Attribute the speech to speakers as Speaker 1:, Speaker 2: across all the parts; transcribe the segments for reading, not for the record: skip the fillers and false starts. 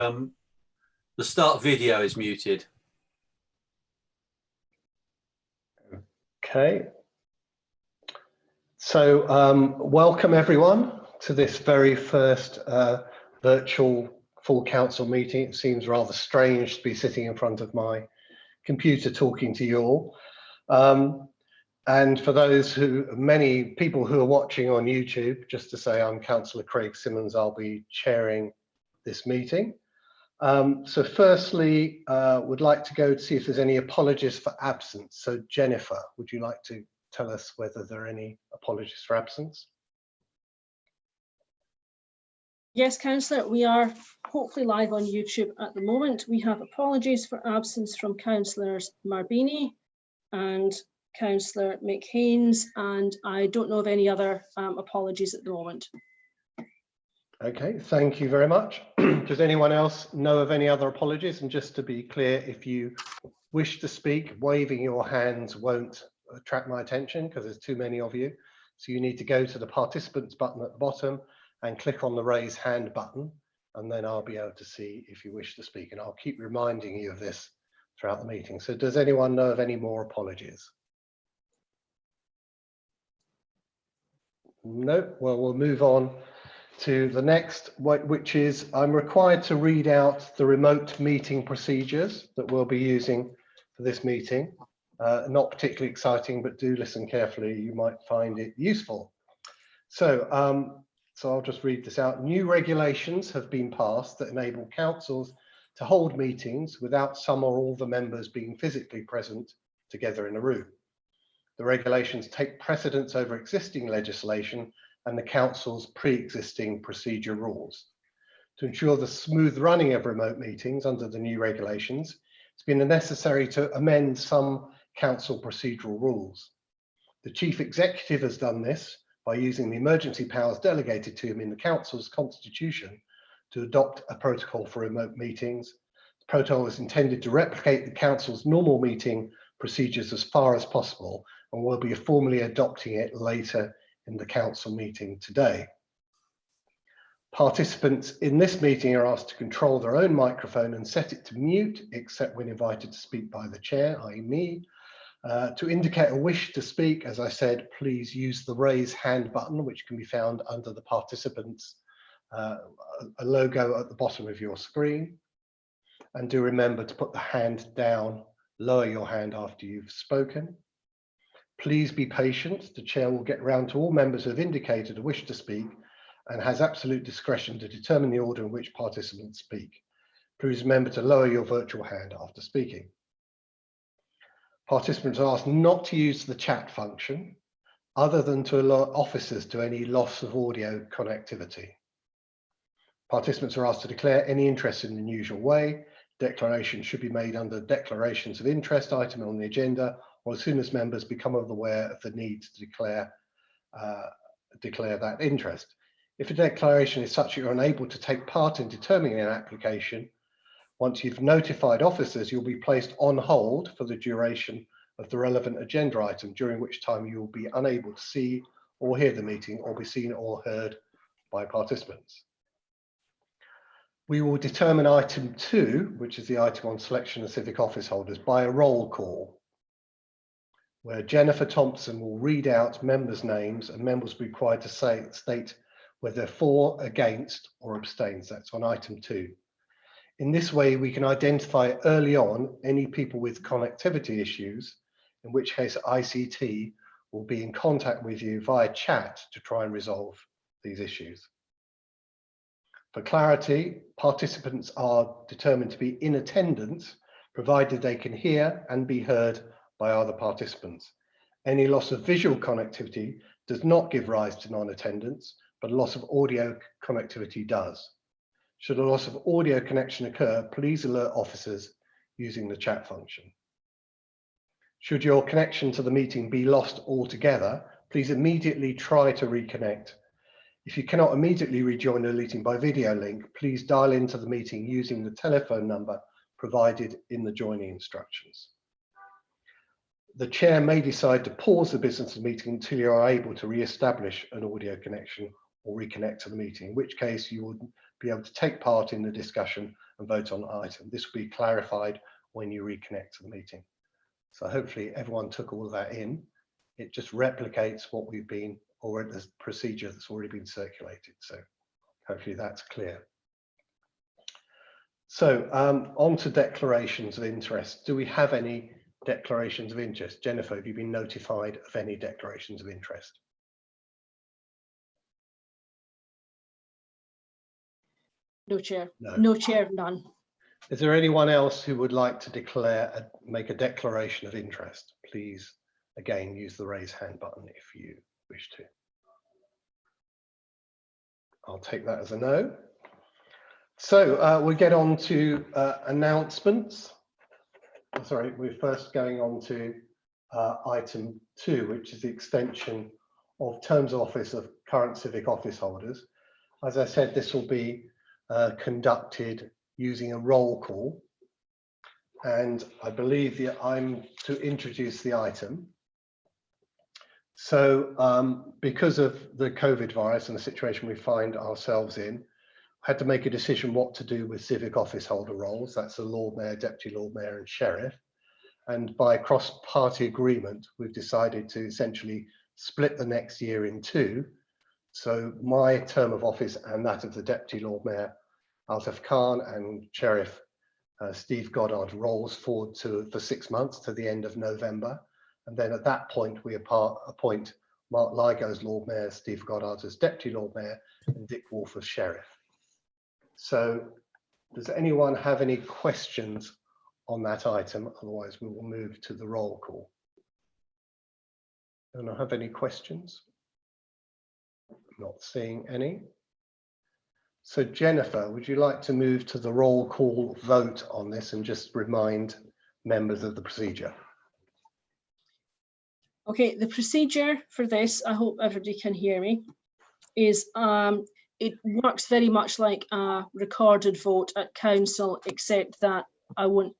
Speaker 1: The start video is muted.
Speaker 2: Okay. So welcome everyone to this very first virtual full council meeting. It seems rather strange to be sitting in front of my computer talking to you all. And for those many people who are watching on YouTube, just to say I'm Councillor Craig Simmons, I'll be chairing this meeting. So firstly, would like to go to see if there's any apologies for absence. So Jennifer, would you like to tell us whether there are any apologies for absence?
Speaker 3: Yes, Councillor, we are hopefully live on YouTube at the moment. We have apologies for absence from Councillors Marbini and Councillor McHaines, and I don't know of any other apologies at the moment. Okay,
Speaker 2: thank you very much. Does anyone else know of any other apologies? And just to be clear, if you wish to speak, waving your hands won't attract my attention because there's too many of you. So you need to go to the participants button at the bottom and click on the raise hand button, and then I'll be able to see if you wish to speak. And I'll keep reminding you of this throughout the meeting. So does anyone know of any more apologies? No, well, we'll move on to the next, which is I'm required to read out the remote meeting procedures that we'll be using for this meeting. Not particularly exciting, but do listen carefully. You might find it useful. So I'll just read this out. New regulations have been passed that enable councils to hold meetings without some or all the members being physically present together in a room. The regulations take precedence over existing legislation and the council's pre-existing procedure rules. To ensure the smooth running of remote meetings under the new regulations, it's been necessary to amend some council procedural rules. The chief executive has done this by using the emergency powers delegated to him in the council's constitution to adopt a protocol for remote meetings. The protocol is intended to replicate the council's normal meeting procedures as far as possible, and we'll be formally adopting it later in the council meeting today. Participants in this meeting are asked to control their own microphone and set it to mute, except when invited to speak by the chair, i.e. me. To indicate a wish to speak, as I said, please use the raise hand button, which can be found under the participants a logo at the bottom of your screen. And do remember to put the hand down, lower your hand after you've spoken. Please be patient. The chair will get around to all members who have indicated a wish to speak and has absolute discretion to determine the order in which participants speak. Please remember to lower your virtual hand after speaking. Participants are asked not to use the chat function other than to alert officers to any loss of audio connectivity. Participants are asked to declare any interest in the usual way. Declaration should be made under the declarations of interest item on the agenda, or as soon as members become aware of the need to declare that interest. If a declaration is such that you're unable to take part in determining an application, once you've notified officers, you'll be placed on hold for the duration of the relevant agenda item, during which time you will be unable to see or hear the meeting or be seen or heard by participants. We will determine item 2, which is the item on selection of civic office holders, by a roll call, where Jennifer Thompson will read out members' names and members will be required to state whether for, against, or abstains. That's on item 2. In this way, we can identify early on any people with connectivity issues, in which case ICT will be in contact with you via chat to try and resolve these issues. For clarity, participants are determined to be in attendance, provided they can hear and be heard by other participants. Any loss of visual connectivity does not give rise to non-attendance, but a loss of audio connectivity does. Should a loss of audio connection occur, please alert officers using the chat function. Should your connection to the meeting be lost altogether, please immediately try to reconnect. If you cannot immediately rejoin the meeting by video link, please dial into the meeting using the telephone number provided in the joining instructions. The chair may decide to pause the business of the meeting until you are able to re-establish an audio connection or reconnect to the meeting, in which case you will be able to take part in the discussion and vote on the item. This will be clarified when you reconnect to the meeting. So hopefully everyone took all of that in. It just replicates what we've been, or the procedure that's already been circulated. So hopefully that's clear. So on to declarations of interest. Do we have any declarations of interest? Jennifer, have you been notified of any declarations of interest?
Speaker 3: No, Chair.
Speaker 2: No.
Speaker 3: No, Chair, none.
Speaker 2: Is there anyone else who would like to declare, make a declaration of interest? Please, again, use the raise hand button if you wish to. I'll take that as a no. So we get on to announcements. Sorry, we're first going on to item 2, which is the extension of terms of office of current civic office holders. As I said, this will be conducted using a roll call, and I believe that I'm to introduce the item. So because of the COVID virus and the situation we find ourselves in, I had to make a decision what to do with civic office holder roles. That's the Lord Mayor, Deputy Lord Mayor and Sheriff. And by cross-party agreement, we've decided to essentially split the next year in 2. So my term of office and that of the Deputy Lord Mayor, Altaf Khan, and Sheriff Steve Goddard rolls forward for 6 months to the end of November. And then at that point, we appoint Mark Ligo as Lord Mayor, Steve Goddard as Deputy Lord Mayor, and Dick Wolf as Sheriff. So does anyone have any questions on that item? Otherwise, we will move to the roll call. Do I have any questions? Not seeing any. So Jennifer, would you like to move to the roll call vote on this and just remind members of the procedure?
Speaker 3: Okay, the procedure for this, I hope everybody can hear me, is it works very much like a recorded vote at council, except that I won't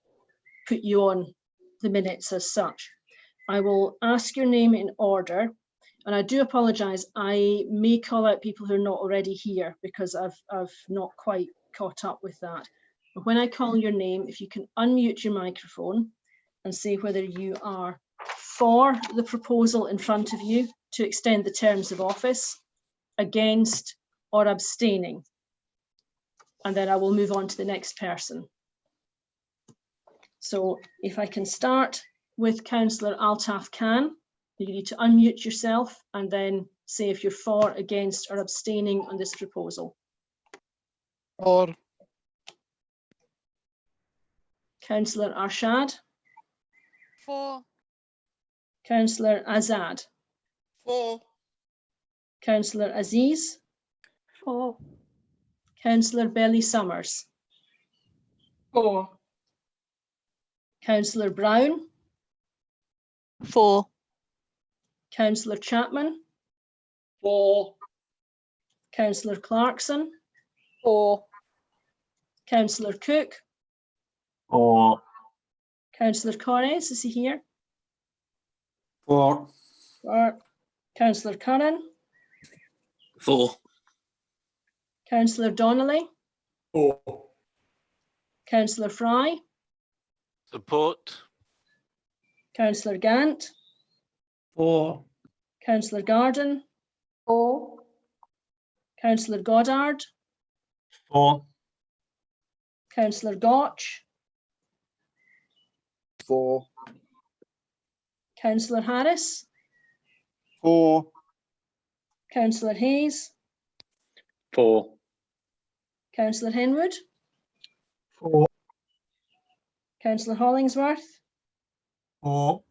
Speaker 3: put you on the minutes as such. I will ask your name in order, and I do apologise, I may call out people who are not already here because I've not quite caught up with that. But when I call your name, if you can unmute your microphone and say whether you are for the proposal in front of you to extend the terms of office, against, or abstaining. And then I will move on to the next person. So if I can start with Councillor Altaf Khan, you need to unmute yourself and then say if you're for, against, or abstaining on this proposal.
Speaker 4: For.
Speaker 3: Councillor Arshad.
Speaker 4: For.
Speaker 3: Councillor Azad.
Speaker 4: For.
Speaker 3: Councillor Aziz.
Speaker 4: For.
Speaker 3: Councillor Belly Summers.
Speaker 4: For.
Speaker 3: Councillor Brown.
Speaker 4: For.
Speaker 3: Councillor Chapman.
Speaker 4: For.
Speaker 3: Councillor Clarkson.
Speaker 4: For.
Speaker 3: Councillor Cook.
Speaker 1: For.
Speaker 3: Councillor Corres, is he here?
Speaker 1: For.
Speaker 3: Or Councillor Curran.
Speaker 1: For.
Speaker 3: Councillor Donnelly.
Speaker 1: For.
Speaker 3: Councillor Fry.
Speaker 1: Support.
Speaker 3: Councillor Gant.
Speaker 1: For.
Speaker 3: Councillor Garden.
Speaker 4: For.
Speaker 3: Councillor Goddard.
Speaker 1: For.
Speaker 3: Councillor Gotch.
Speaker 4: For.
Speaker 3: Councillor Harris.
Speaker 4: For.
Speaker 3: Councillor Hayes.
Speaker 1: For.
Speaker 3: Councillor Henwood.
Speaker 1: For.
Speaker 3: Councillor Hollingsworth.
Speaker 1: For.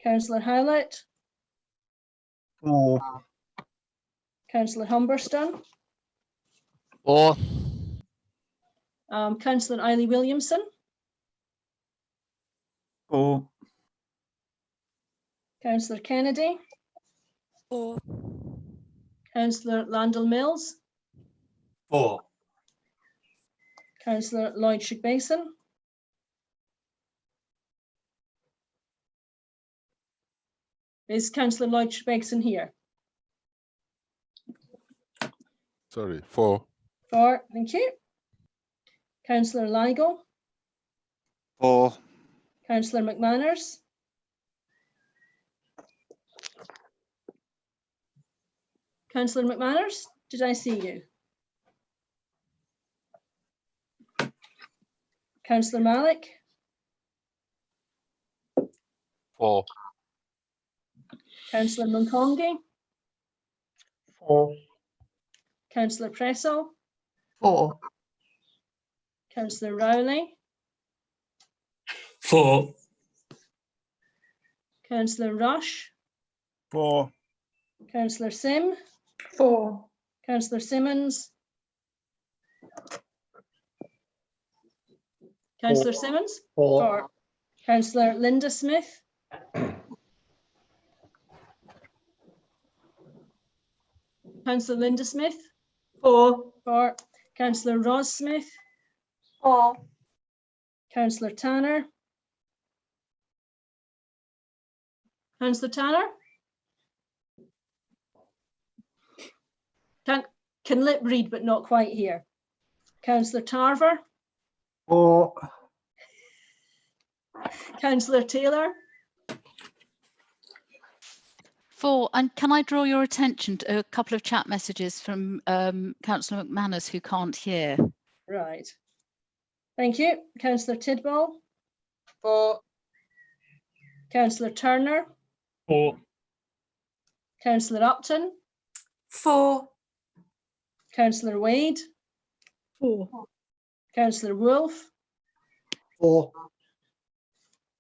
Speaker 3: Councillor Howlett.
Speaker 1: For.
Speaker 3: Councillor Humberston.
Speaker 1: For.
Speaker 3: Councillor Eiley Williamson.
Speaker 1: For.
Speaker 3: Councillor Kennedy.
Speaker 4: For.
Speaker 3: Councillor Landell Mills.
Speaker 1: For.
Speaker 3: Councillor Lloyd Shigbason. Is Councillor Lloyd Shigbason here?
Speaker 5: Sorry, for.
Speaker 3: For, thank you. Councillor Ligo,
Speaker 1: 4.
Speaker 3: Councillor McManus, Councillor McManus, did I see you? Councillor Malik,
Speaker 1: 4.
Speaker 3: Councillor Munkongi,
Speaker 2: 4.
Speaker 3: Councillor Pressel,
Speaker 4: 4.
Speaker 3: Councillor Rowley,
Speaker 5: 4.
Speaker 3: Councillor Rush,
Speaker 1: 4.
Speaker 3: Councillor Sim,
Speaker 4: 4.
Speaker 3: Councillor Simmons, Councillor Simmons,
Speaker 2: 4.
Speaker 3: Councillor Linda Smith, Councillor Linda Smith,
Speaker 4: 4.
Speaker 3: Councillor Ross Smith,
Speaker 4: 4.
Speaker 3: Councillor Tanner, Councillor Tanner, can lip read but not quite hear. Councillor Tarver,
Speaker 1: 4.
Speaker 3: Councillor Taylor,
Speaker 6: 4. And can I draw your attention to a couple of chat messages from Councillor McManus who can't hear?
Speaker 3: right. Thank you. Councillor Tidball,
Speaker 4: 4.
Speaker 3: Councillor Turner,
Speaker 5: 4.
Speaker 3: Councillor Upton,
Speaker 4: 4.
Speaker 3: Councillor Wade,
Speaker 4: 4.
Speaker 3: Councillor Wolfe.
Speaker 2: 4.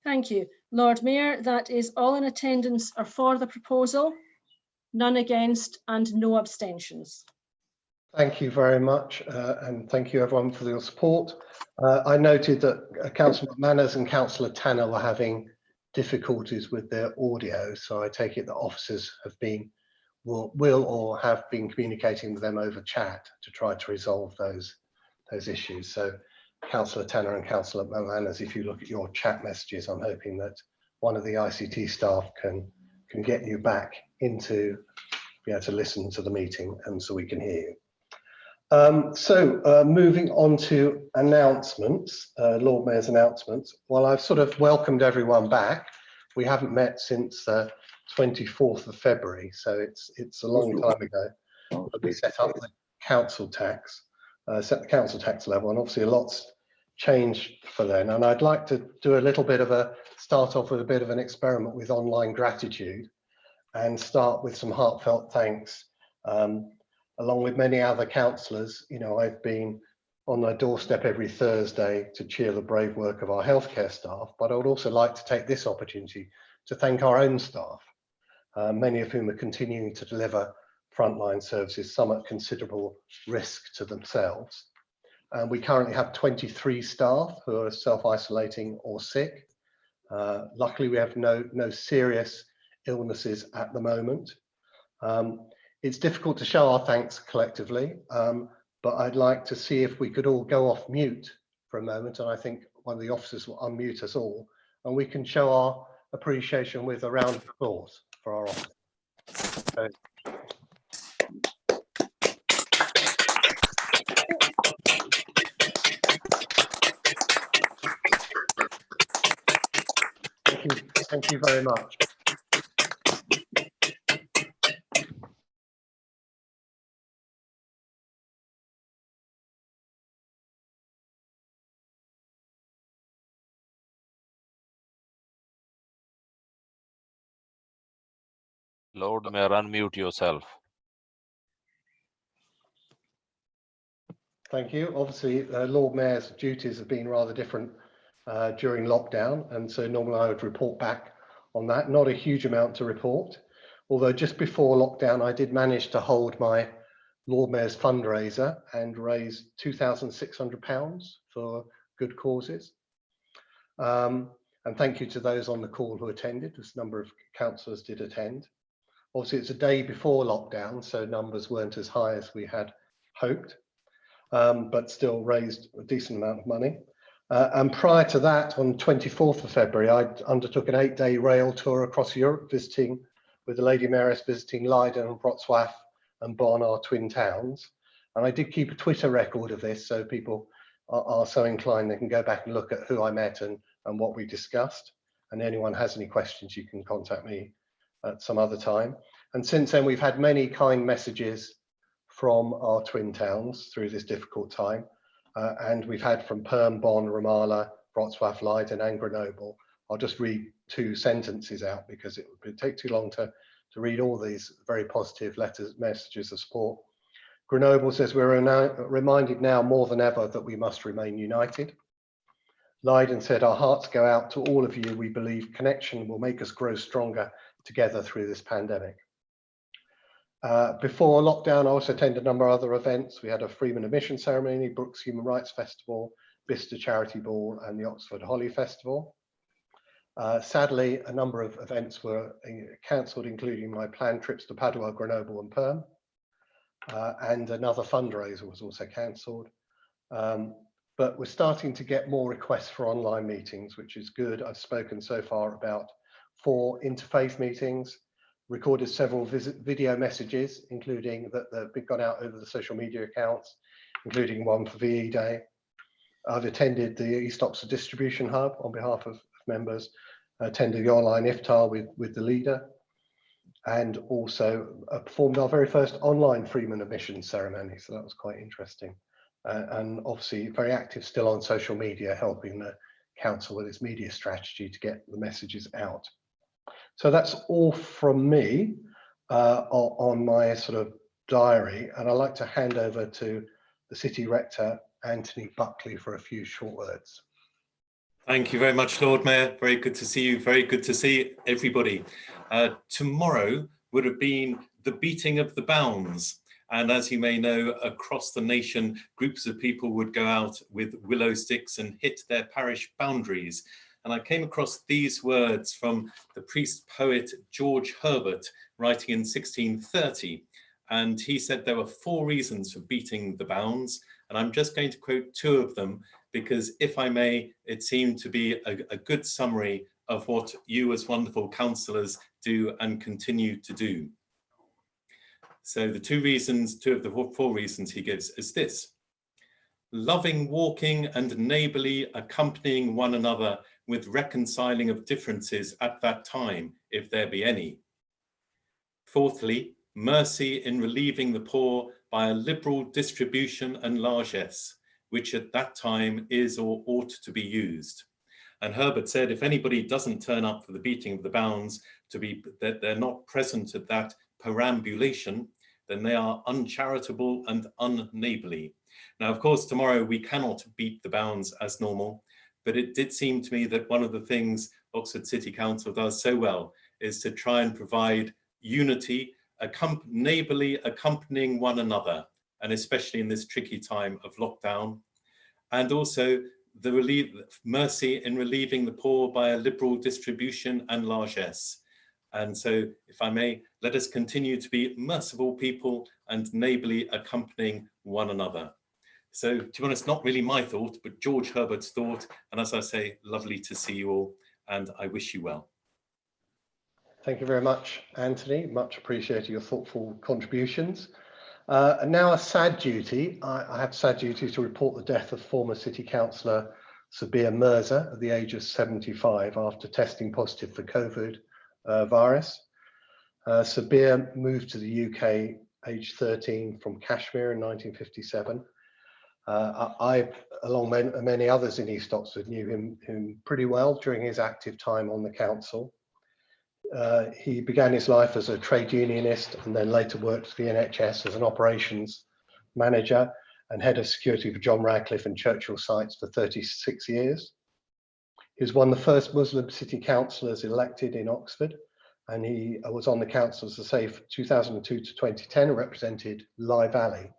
Speaker 3: Thank you. Lord Mayor, that is all in attendance are for the proposal, none against and no abstentions.
Speaker 2: Thank you very much, and thank you everyone for your support. I noted that Councillor McManus and Councillor Tanner were having difficulties with their audio, so I take it that officers have been, will or have been communicating with them over chat to try to resolve those issues. So Councillor Tanner and Councillor McManus, if you look at your chat messages, I'm hoping that one of the ICT staff can get you back into be able to listen to the meeting and so we can hear you. Moving on to announcements, Lord Mayor's announcements. Well, I've sort of welcomed everyone back. We haven't met since 24th of February, so it's a long time ago that we set up the council tax, set the council tax level, and obviously a lot's changed for then. And I'd like to do a little bit of start off with a bit of an experiment with online gratitude and start with some heartfelt thanks. Along with many other councillors, you know, I've been on their doorstep every Thursday to cheer the brave work of our healthcare staff, but I would also like to take this opportunity to thank our own staff, many of whom are continuing to deliver frontline services, some at considerable risk to themselves. We currently have 23 staff who are self-isolating or sick. Luckily, we have no serious illnesses at the moment. It's difficult to show our thanks collectively, but I'd like to see if we could all go off mute for a moment, and I think one of the officers will unmute us all, and we can show our appreciation with a round of applause for our office. So, thank you very much.
Speaker 7: Lord Mayor, unmute yourself.
Speaker 2: Thank you. Obviously, Lord Mayor's duties have been rather different during lockdown, and so normally I would report back on that. Not a huge amount to report, although just before lockdown I did manage to hold my Lord Mayor's fundraiser and raise £2,600 for good causes. And thank you to those on the call who attended. This number of councillors did attend. Obviously, it's a day before lockdown, so numbers weren't as high as we had hoped, but still raised a decent amount of money. And prior to that, on 24th of February, I undertook an 8-day rail tour across Europe, visiting with the Lady Mayoress, visiting Leiden and Wrocław and Bonn, our twin towns. And I did keep a Twitter record of this, so people are so inclined, they can go back and look at who I met and what we discussed. And anyone has any questions, you can contact me at some other time. And since then, we've had many kind messages from our twin towns through this difficult time. And we've had from Perm, Bonn, Ramallah, Wrocław, Leiden and Grenoble. I'll just read 2 sentences out because it would take too long to read all these very positive messages of support. Grenoble says, we're reminded now more than ever that we must remain united. Leiden said, our hearts go out to all of you. We believe connection will make us grow stronger together through this pandemic. Before lockdown, I also attended a number of other events. We had a Freeman admission ceremony, Brooks Human Rights Festival, Bicester Charity Ball and the Oxford Holly Festival. Sadly, a number of events were cancelled, including my planned trips to Padua, Grenoble and Perm. And another fundraiser was also cancelled. But we're starting to get more requests for online meetings, which is good. I've spoken so far about 4 interfaith meetings, recorded several video messages, including that have gone out over the social media accounts, including one for VE Day. I've attended the East Oxford Distribution Hub on behalf of members, attended the online iftar with the leader, and also performed our very first online Freeman admission ceremony. So that was quite interesting. And obviously very active still on social media, helping the council with its media strategy to get the messages out. So that's all from me on my sort of diary. And I'd like to hand over to the City Rector, Anthony Buckley, for a few short words.
Speaker 5: Thank you very much, Lord Mayor. Very good to see you. Very good to see everybody. Tomorrow would have been the beating of the bounds. And as you may know, across the nation, groups of people would go out with willow sticks and hit their parish boundaries. And I came across these words from the priest poet George Herbert, writing in 1630. And he said there were 4 reasons for beating the bounds. And I'm just going to quote 2 of them, because if I may, it seemed to be a good summary of what you as wonderful councillors do and continue to do. So the 2 of the 4 reasons he gives is this: loving walking and neighbourly accompanying one another with reconciling of differences at that time, if there be any. Fourthly, mercy in relieving the poor by a liberal distribution and largesse, which at that time is or ought to be used. And Herbert said, if anybody doesn't turn up for the beating of the bounds, that they're not present at that perambulation, then they are uncharitable and unneighbourly. Now, of course, tomorrow we cannot beat the bounds as normal, but it did seem to me that one of the things Oxford City Council does so well is to try and provide unity, neighbourly accompanying one another, and especially in this tricky time of lockdown, and also the mercy in relieving the poor by a liberal distribution and largesse. And so, if I may, let us continue to be merciful people and neighbourly accompanying one another. So, to be honest, not really my thought, but George Herbert's thought. And as I say, lovely to see you all, and I wish you well.
Speaker 2: Thank you very much, Anthony. Much appreciated your thoughtful contributions. And now a sad duty. I have sad duty to report the death of former City Councillor Sabir Mirza at the age of 75 after testing positive for COVID virus. Sabir moved to the UK age 13 from Kashmir in 1957. I, along many others in East Oxford, knew him pretty well during his active time on the council. He began his life as a trade unionist and then later worked for the NHS as an operations manager and head of security for John Radcliffe and Churchill sites for 36 years. He was one of the first Muslim city councillors elected in Oxford, and he was on the council, as I say, from 2002 to 2010 and represented Lye Valley.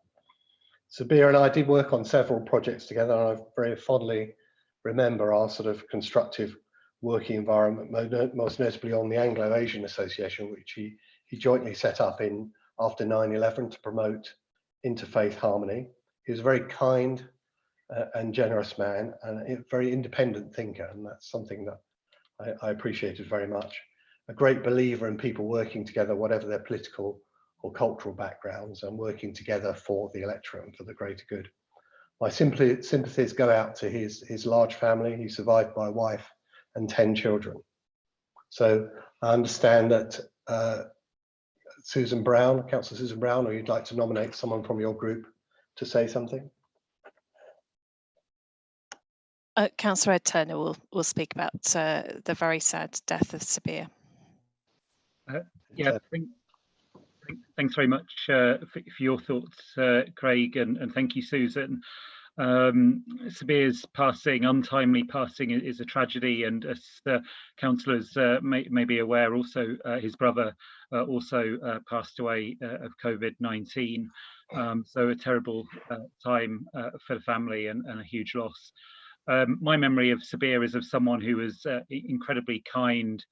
Speaker 2: Sabir and I did work on several projects together, and I very fondly remember our sort of constructive working environment, most notably on the Anglo-Asian Association, which he jointly set up after 9/11 to promote interfaith harmony. He was a very kind and generous man and a very independent thinker, and that's something that I appreciated very much. A great believer in people working together, whatever their political or cultural backgrounds, and working together for the electorate and for the greater good. My sympathies go out to his large family. He's survived by a wife and 10 children. So I understand that Susan Brown, Councillor Susan Brown, or you'd like to nominate someone from your group to say something?
Speaker 8: Councillor Ed Turner will speak about the very sad death of Sabir.
Speaker 9: Yeah, thanks very much for your thoughts, Craig, and thank you, Susan. Sabir's passing, untimely passing, is a tragedy, and as the councillors may be aware, also his brother also passed away of COVID-19. So a terrible time for the family and a huge loss. My memory of Sabir is of someone who was incredibly kind,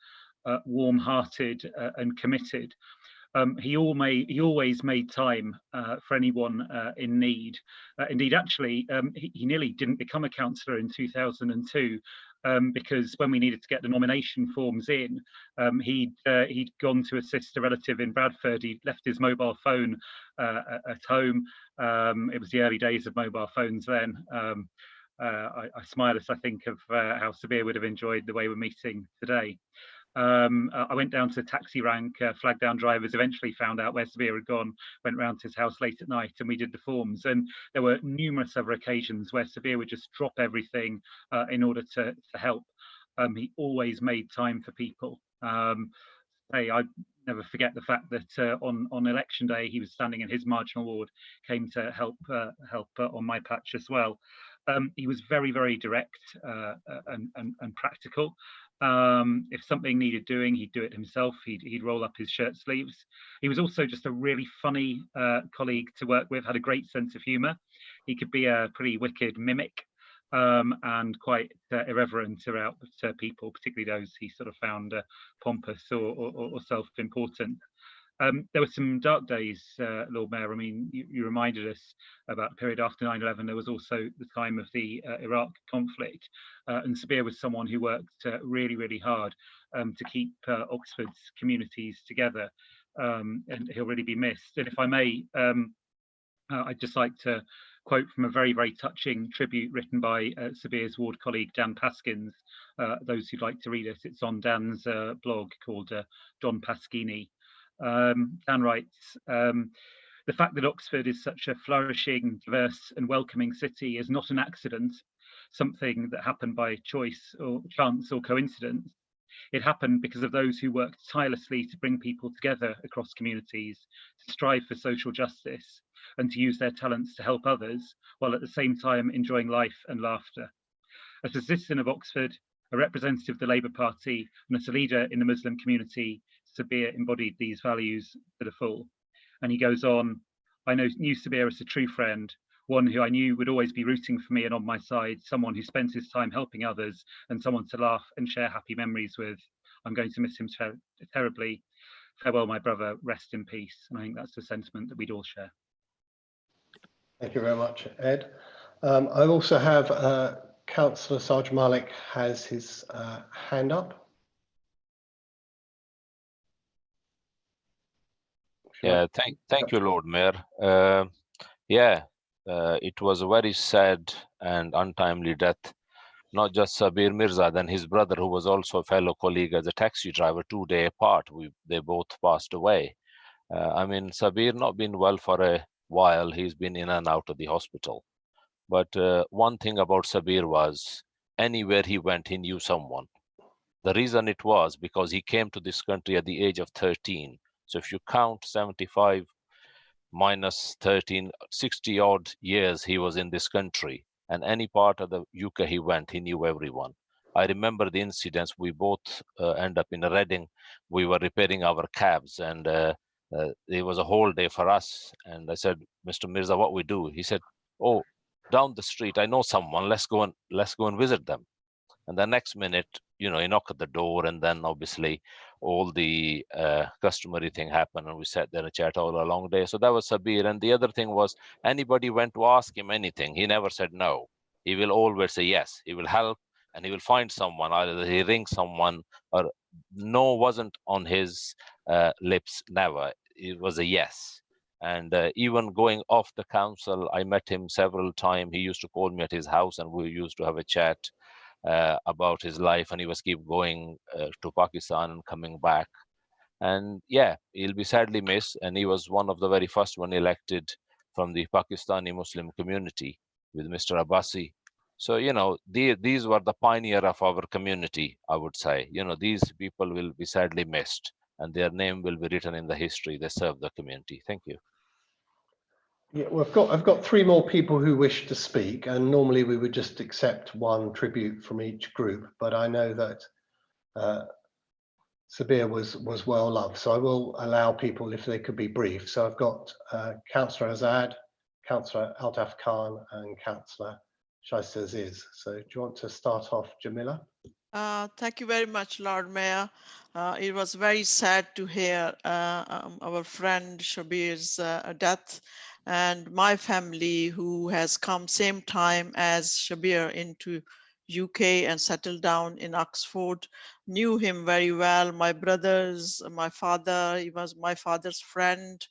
Speaker 9: warm-hearted, and committed. He always made time for anyone in need. Indeed, actually, he nearly didn't become a councillor in 2002 because when we needed to get the nomination forms in, he'd gone to assist a relative in Bradford. He left his mobile phone at home. It was the early days of mobile phones then. I smile as I think of how Sabir would have enjoyed the way we're meeting today. I went down to taxi rank, flagged down drivers, eventually found out where Sabir had gone, went round to his house late at night, and we did the forms. And there were numerous other occasions where Sabir would just drop everything in order to help. He always made time for people. I never forget the fact that on election day he was standing in his marginal ward, came to help on my patch as well. He was very, very direct and practical. If something needed doing, he'd do it himself. He'd roll up his shirt sleeves. He was also just a really funny colleague to work with, had a great sense of humour. He could be a pretty wicked mimic and quite irreverent about people, particularly those he sort of found pompous or self-important. There were some dark days, Lord Mayor. I mean, you reminded us about the period after 9/11. There was also the time of the Iraq conflict, and Sabir was someone who worked really, really hard to keep Oxford's communities together, and he'll really be missed. And if I may, I'd just like to quote from a very, very touching tribute written by Sabir's ward colleague, Dan Paskins. Those who'd like to read it, it's on Dan's blog called Don Paschini. Dan writes, the fact that Oxford is such a flourishing, diverse and welcoming city is not an accident, something that happened by choice or chance or coincidence. It happened because of those who worked tirelessly to bring people together across communities, to strive for social justice and to use their talents to help others, while at the same time enjoying life and laughter. As a citizen of Oxford, a representative of the Labour Party and as a leader in the Muslim community, Sabir embodied these values to the full. And he goes on, I knew Sabir as a true friend, one who I knew would always be rooting for me and on my side, someone who spent his time helping others and someone to laugh and share happy memories with. I'm going to miss him terribly. Farewell, my brother, rest in peace. And I think that's the sentiment that we'd all share.
Speaker 2: Thank you very much, Ed. I also have Councillor Sarge Malik has his hand up.
Speaker 7: Yeah, thank you, Lord Mayor. It was a very sad and untimely death. Not just Sabir Mirza, then his brother, who was also a fellow colleague as a taxi driver, 2 days apart. They both passed away. I mean, Sabir not been well for a while. He's been in and out of the hospital. But one thing about Sabir was, anywhere he went, he knew someone. The reason it was because he came to this country at the age of 13. So if you count 75 minus 13, 60 odd years he was in this country, and any part of the UK he went, he knew everyone. I remember the incidents. We both end up in Reading. We were repairing our cabs, and it was a whole day for us. And I said, Mr. Mirza, what we do? He said, oh, down the street, I know someone. Let's go and visit them. And the next minute, you know, he knocked at the door, and then obviously all the customary thing happened, and we sat there and chat all a long day. So that was Sabir. And the other thing was, anybody went to ask him anything, he never said no. He will always say yes. He will help, and he will find someone. Either he rings someone, or no wasn't on his lips, never. It was a yes. And even going off the council, I met him several times. He used to call me at his house and we used to have a chat about his life, and he was keep going to Pakistan and coming back. And yeah, he'll be sadly missed. And he was one of the very first one elected from the Pakistani Muslim community with Mr. Abbasi. So, you know, these were the pioneer of our community, I would say. You know, these people will be sadly missed and their name will be written in the history. They serve the community. Thank you.
Speaker 2: Yeah, well, I've got 3 more people who wish to speak, and normally we would just accept 1 tribute from each group, but I know that Sabir was well loved, so I will allow people if they could be brief. So I've got Councillor Azad, Councillor Altaf Khan, and Councillor Shaista Aziz. So do you want to start off, Jamila?
Speaker 10: Thank you very much, Lord Mayor. It was very sad to hear our friend Sabir's death, and my family, who has come same time as Sabir into UK and settled down in Oxford, knew him very well. My brothers, my father, he was my father's friend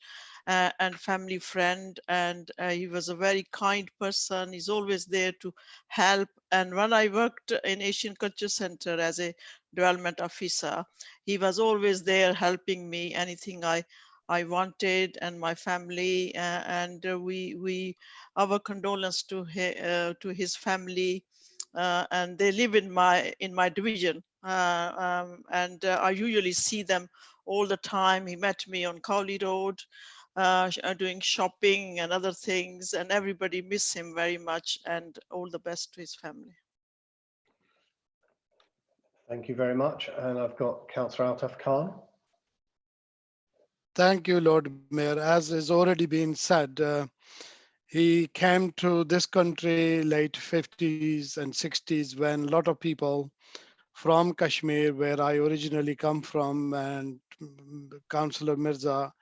Speaker 10: and family friend, and he was a very kind person. He's always there to help. And when I worked in Asian Culture Center as a development officer, he was always there helping me anything I wanted, and my family, and our condolence to his family, and they live in my division, and I usually see them all the time. He met me on Cowley Road, doing shopping and other things, and everybody miss him very much, and all the best to his family.
Speaker 2: Thank you very much. And I've got Councillor Altaf Khan.
Speaker 11: Thank you, Lord Mayor. As has already been said, he came to this country late 50s and 60s when a lot of people from Kashmir, where I originally come from, and Councillor Mirza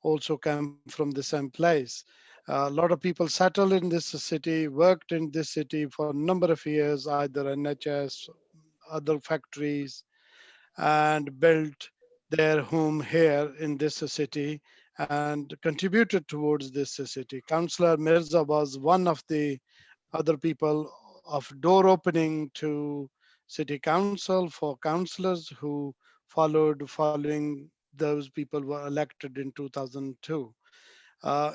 Speaker 11: also came from the same place. A lot of people settled in this city, worked in this city for a number of years, either NHS, other factories, and built their home here in this city and contributed towards this city. Councillor Mirza was one of the other people of door opening to city council for councillors who following those people were elected in 2002.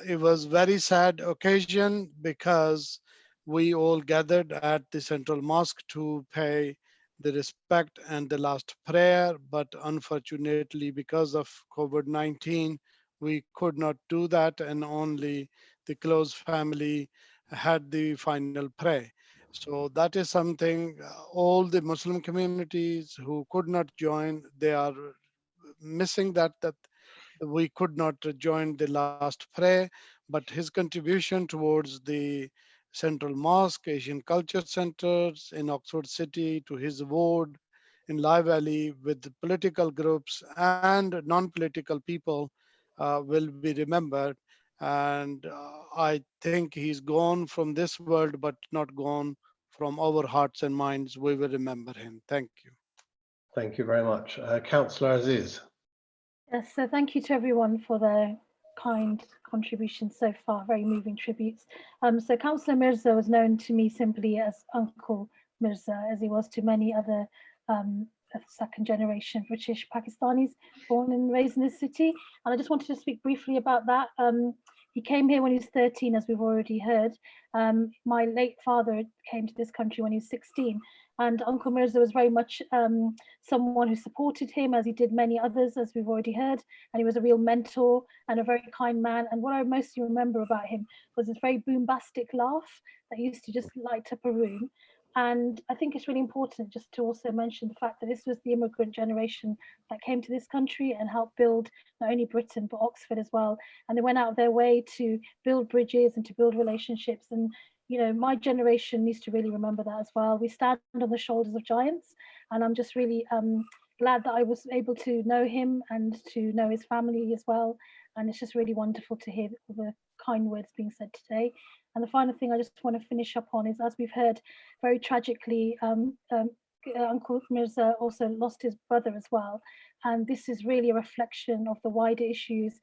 Speaker 11: It was very sad occasion because we all gathered at the Central Mosque to pay the respect and the last prayer, but unfortunately because of COVID-19, we could not do that, and only the close family had the final prayer. So that is something all the Muslim communities who could not join, they are missing that we could not join the last prayer, but his contribution towards the Central Mosque, Asian Culture Centers in Oxford City, to his ward in Lye Valley with the political groups and non-political people will be remembered. And I think he's gone from this world, but not gone from our hearts and minds. We will remember him. Thank you.
Speaker 2: Thank you very much. Councillor Aziz.
Speaker 12: Yes, so thank you to everyone for their kind contributions so far, very moving tributes. So Councillor Mirza was known to me simply as Uncle Mirza, as he was to many other second generation British Pakistanis born and raised in this city. And I just wanted to speak briefly about that. He came here when he was 13, as we've already heard. My late father came to this country when he was 16. And Uncle Mirza was very much someone who supported him, as he did many others, as we've already heard. And he was a real mentor and a very kind man. And what I mostly remember about him was his very bombastic laugh that used to just light up a room. And I think it's really important just to also mention the fact that this was the immigrant generation that came to this country and helped build not only Britain, but Oxford as well. And they went out of their way to build bridges and to build relationships. And you know, my generation needs to really remember that as well. We stand on the shoulders of giants, and I'm just really glad that I was able to know him and to know his family as well. And it's just really wonderful to hear the kind words being said today. And the final thing I just want to finish up on is, as we've heard, very tragically, Uncle Mirza also lost his brother as well. And this is really a reflection of the wider issues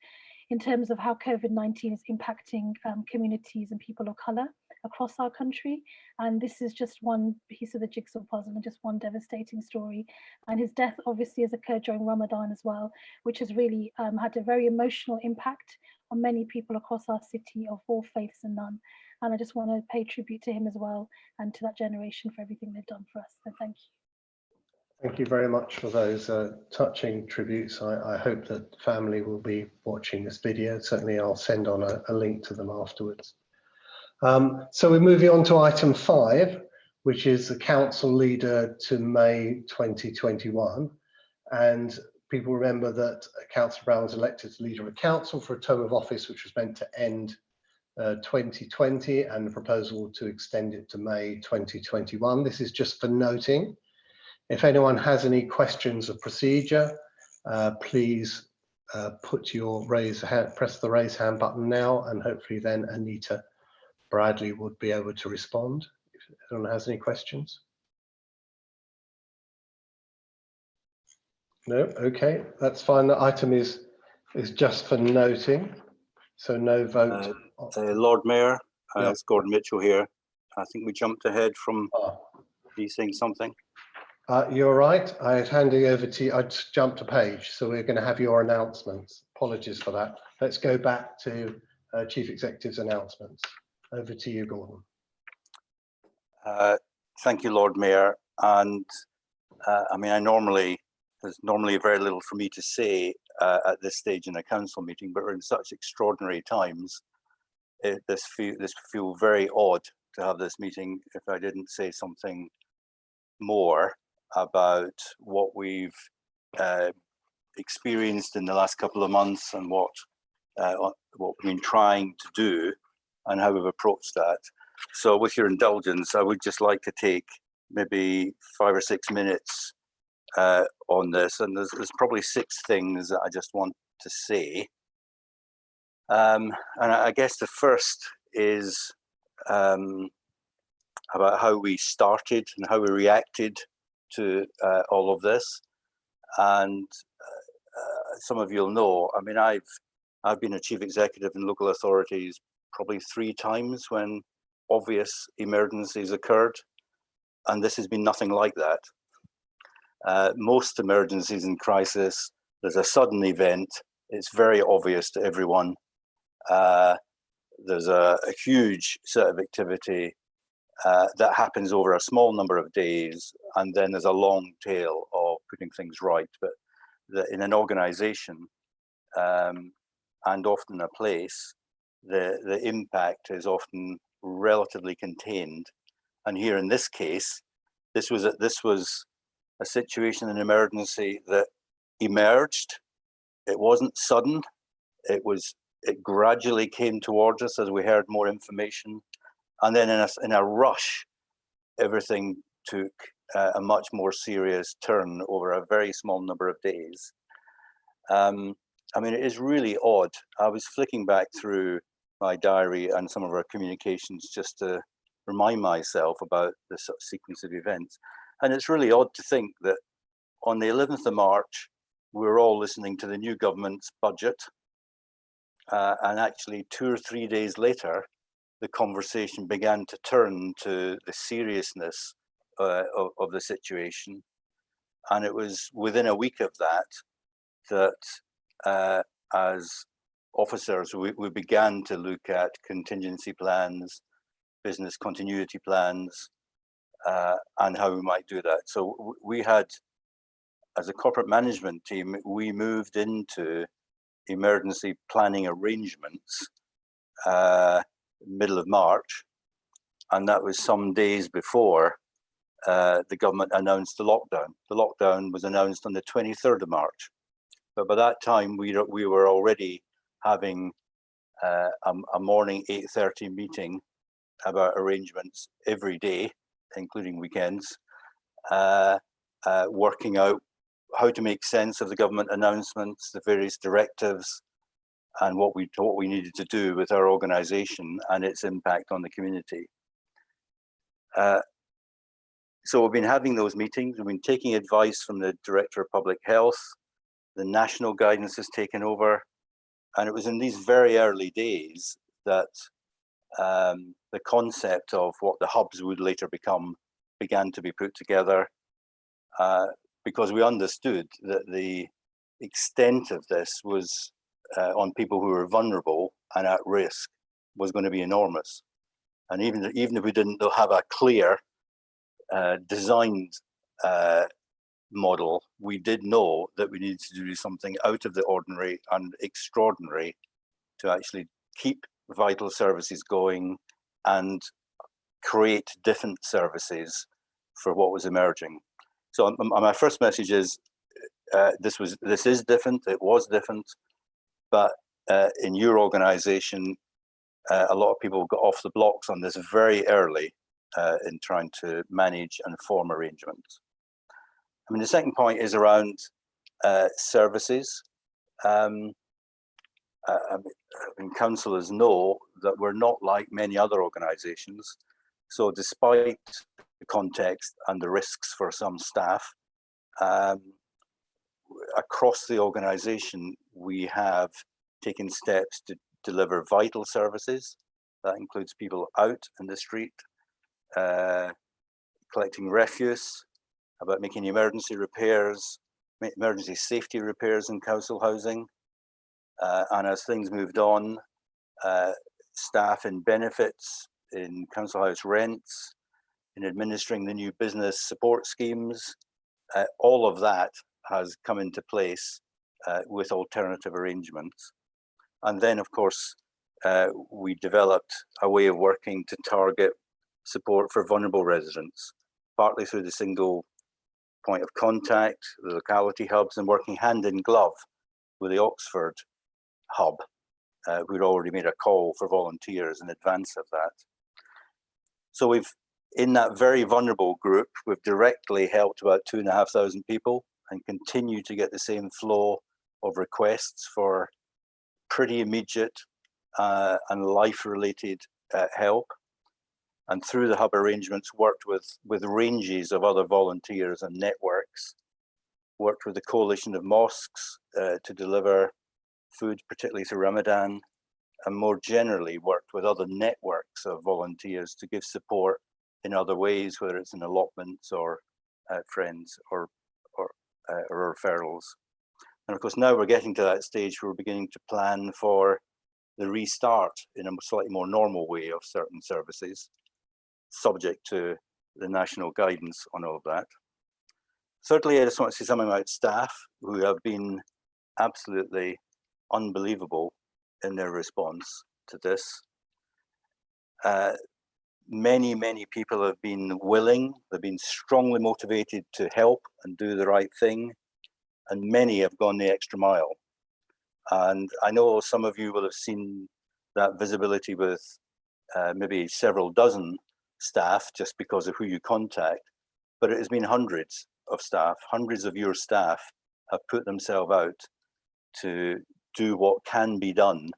Speaker 12: in terms of how COVID-19 is impacting communities and people of colour across our country. And this is just one piece of the jigsaw puzzle and just one devastating story. And his death obviously has occurred during Ramadan as well, which has really had a very emotional impact on many people across our city of all faiths and none. And I just want to pay tribute to him as well and to that generation for everything they've done for us. So thank you.
Speaker 2: Thank you very much for those touching tributes. I hope that the family will be watching this video. Certainly I'll send on a link to them afterwards. So we're moving on to item 5, which is the council leader to May 2021. And people remember that Councillor Brown was elected as leader of council for a term of office which was meant to end 2020, and the proposal to extend it to May 2021. This is just for noting. If anyone has any questions of procedure, please press the raise hand button now, and hopefully then Anita Bradley would be able to respond if anyone has any questions. No, okay, that's fine. The item is just for noting, so no vote.
Speaker 1: Lord Mayor, it's Gordon Mitchell here. I think we jumped ahead from you saying something.
Speaker 2: You're right. I was handing over to you. I just jumped a page, so we're going to have your announcements. Apologies for that. Let's go back to Chief Executive's announcements. Over to you, Gordon.
Speaker 1: Thank you, Lord Mayor. And I mean, there's normally very little for me to say at this stage in a council meeting, but we're in such extraordinary times. This feel very odd to have this meeting if I didn't say something more about what we've experienced in the last couple of months and what we've been trying to do and how we've approached that. So with your indulgence, I would just like to take maybe 5 or 6 minutes on this, and there's probably 6 things that I just want to say. And I guess the first is about how we started and how we reacted to all of this. And some of you'll know, I mean, I've been a chief executive in local authorities probably 3 times when obvious emergencies occurred, and this has been nothing like that. Most emergencies in crisis, there's a sudden event, it's very obvious to everyone. There's a huge set of activity that happens over a small number of days, and then there's a long tail of putting things right. But in an organization and often a place, the impact is often relatively contained. And here in this case, this was a situation, an emergency that emerged. It wasn't sudden. It gradually came towards us as we heard more information. And then in a rush, everything took a much more serious turn over a very small number of days. I mean, it is really odd. I was flicking back through my diary and some of our communications just to remind myself about this sort of sequence of events. And it's really odd to think that on the 11th of March, we were all listening to the new government's budget. And actually 2 or 3 days later, the conversation began to turn to the seriousness of the situation. And it was within a week of that as officers, we began to look at contingency plans, business continuity plans, and how we might do that. So we had, as a corporate management team, we moved into emergency planning arrangements middle of March, and that was some days before the government announced the lockdown. The lockdown was announced on the 23rd of March, but by that time we were already having a morning 8:30 meeting about arrangements every day, including weekends, working out how to make sense of the government announcements, the various directives, and what we needed to do with our organization and its impact on the community. So we've been having those meetings, we've been taking advice from the Director of Public Health, the national guidance has taken over, And it was in these very early days that the concept of what the hubs would later become began to be put together, because we understood that the extent of this was on people who were vulnerable and at risk was going to be enormous. And even if we didn't have a clear designed model, we did know that we needed to do something out of the ordinary and extraordinary to actually keep vital services going and create different services for what was emerging. So my first message is this is different. It was different, but in your organisation, a lot of people got off the blocks on this very early in trying to manage and form arrangements. I mean, the second point is around services. I mean, councillors know that we're not like many other organisations. So despite the context and the risks for some staff, across the organisation, we have taken steps to deliver vital services. That includes people out in the street, collecting refuse, about making emergency repairs, emergency safety repairs in council housing. And as things moved on, staff in benefits, in council house rents, in administering the new business support schemes, all of that has come into place with alternative arrangements. And then, of course, we developed a way of working to target support for vulnerable residents, partly through the single point of contact, the locality hubs, and working hand in glove with the Oxford hub. We'd already made a call for volunteers in advance of that. So we've, in that very vulnerable group, we've directly helped about 2,500 people and continue to get the same flow of requests for pretty immediate and life-related help. And through the hub arrangements, worked with ranges of other volunteers and networks, worked with the Coalition of Mosques to deliver food, particularly through Ramadan, and more generally worked with other networks of volunteers to give support in other ways, whether it's in allotments or friends or referrals. And of course, now we're getting to that stage where we're beginning to plan for the restart in a slightly more normal way of certain services, subject to the national guidance on all of that. Thirdly, I just want to say something about staff who have been absolutely unbelievable in their response to this. Many people have been willing, they've been strongly motivated to help and do the right thing, and many have gone the extra mile. And I know some of you will have seen that visibility with maybe several dozen staff just because of who you contact, but it has been hundreds of staff, hundreds of your staff have put themselves out to do what can be done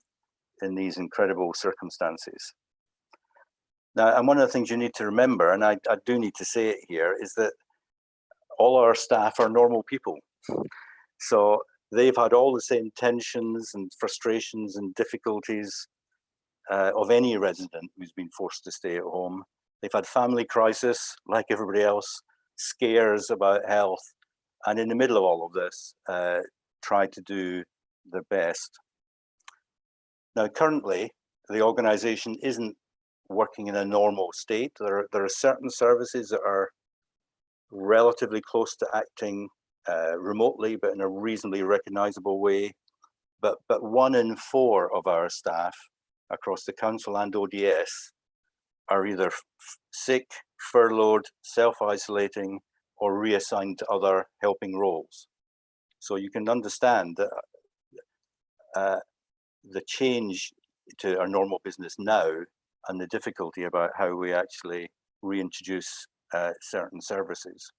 Speaker 1: in these incredible circumstances. Now, and one of the things you need to remember, and I do need to say it here, is that all our staff are normal people. So they've had all the same tensions and frustrations and difficulties of any resident who's been forced to stay at home. They've had family crisis like everybody else, scares about health, and in the middle of all of this, try to do their best. Now, currently, the organisation isn't working in a normal state. There are certain services that are relatively close to acting remotely, but in a reasonably recognisable way. But 1 in 4 of our staff across the council and ODS are either sick, furloughed, self-isolating, or reassigned to other helping roles. So you can understand that the change to our normal business now and the difficulty about how we actually reintroduce certain services.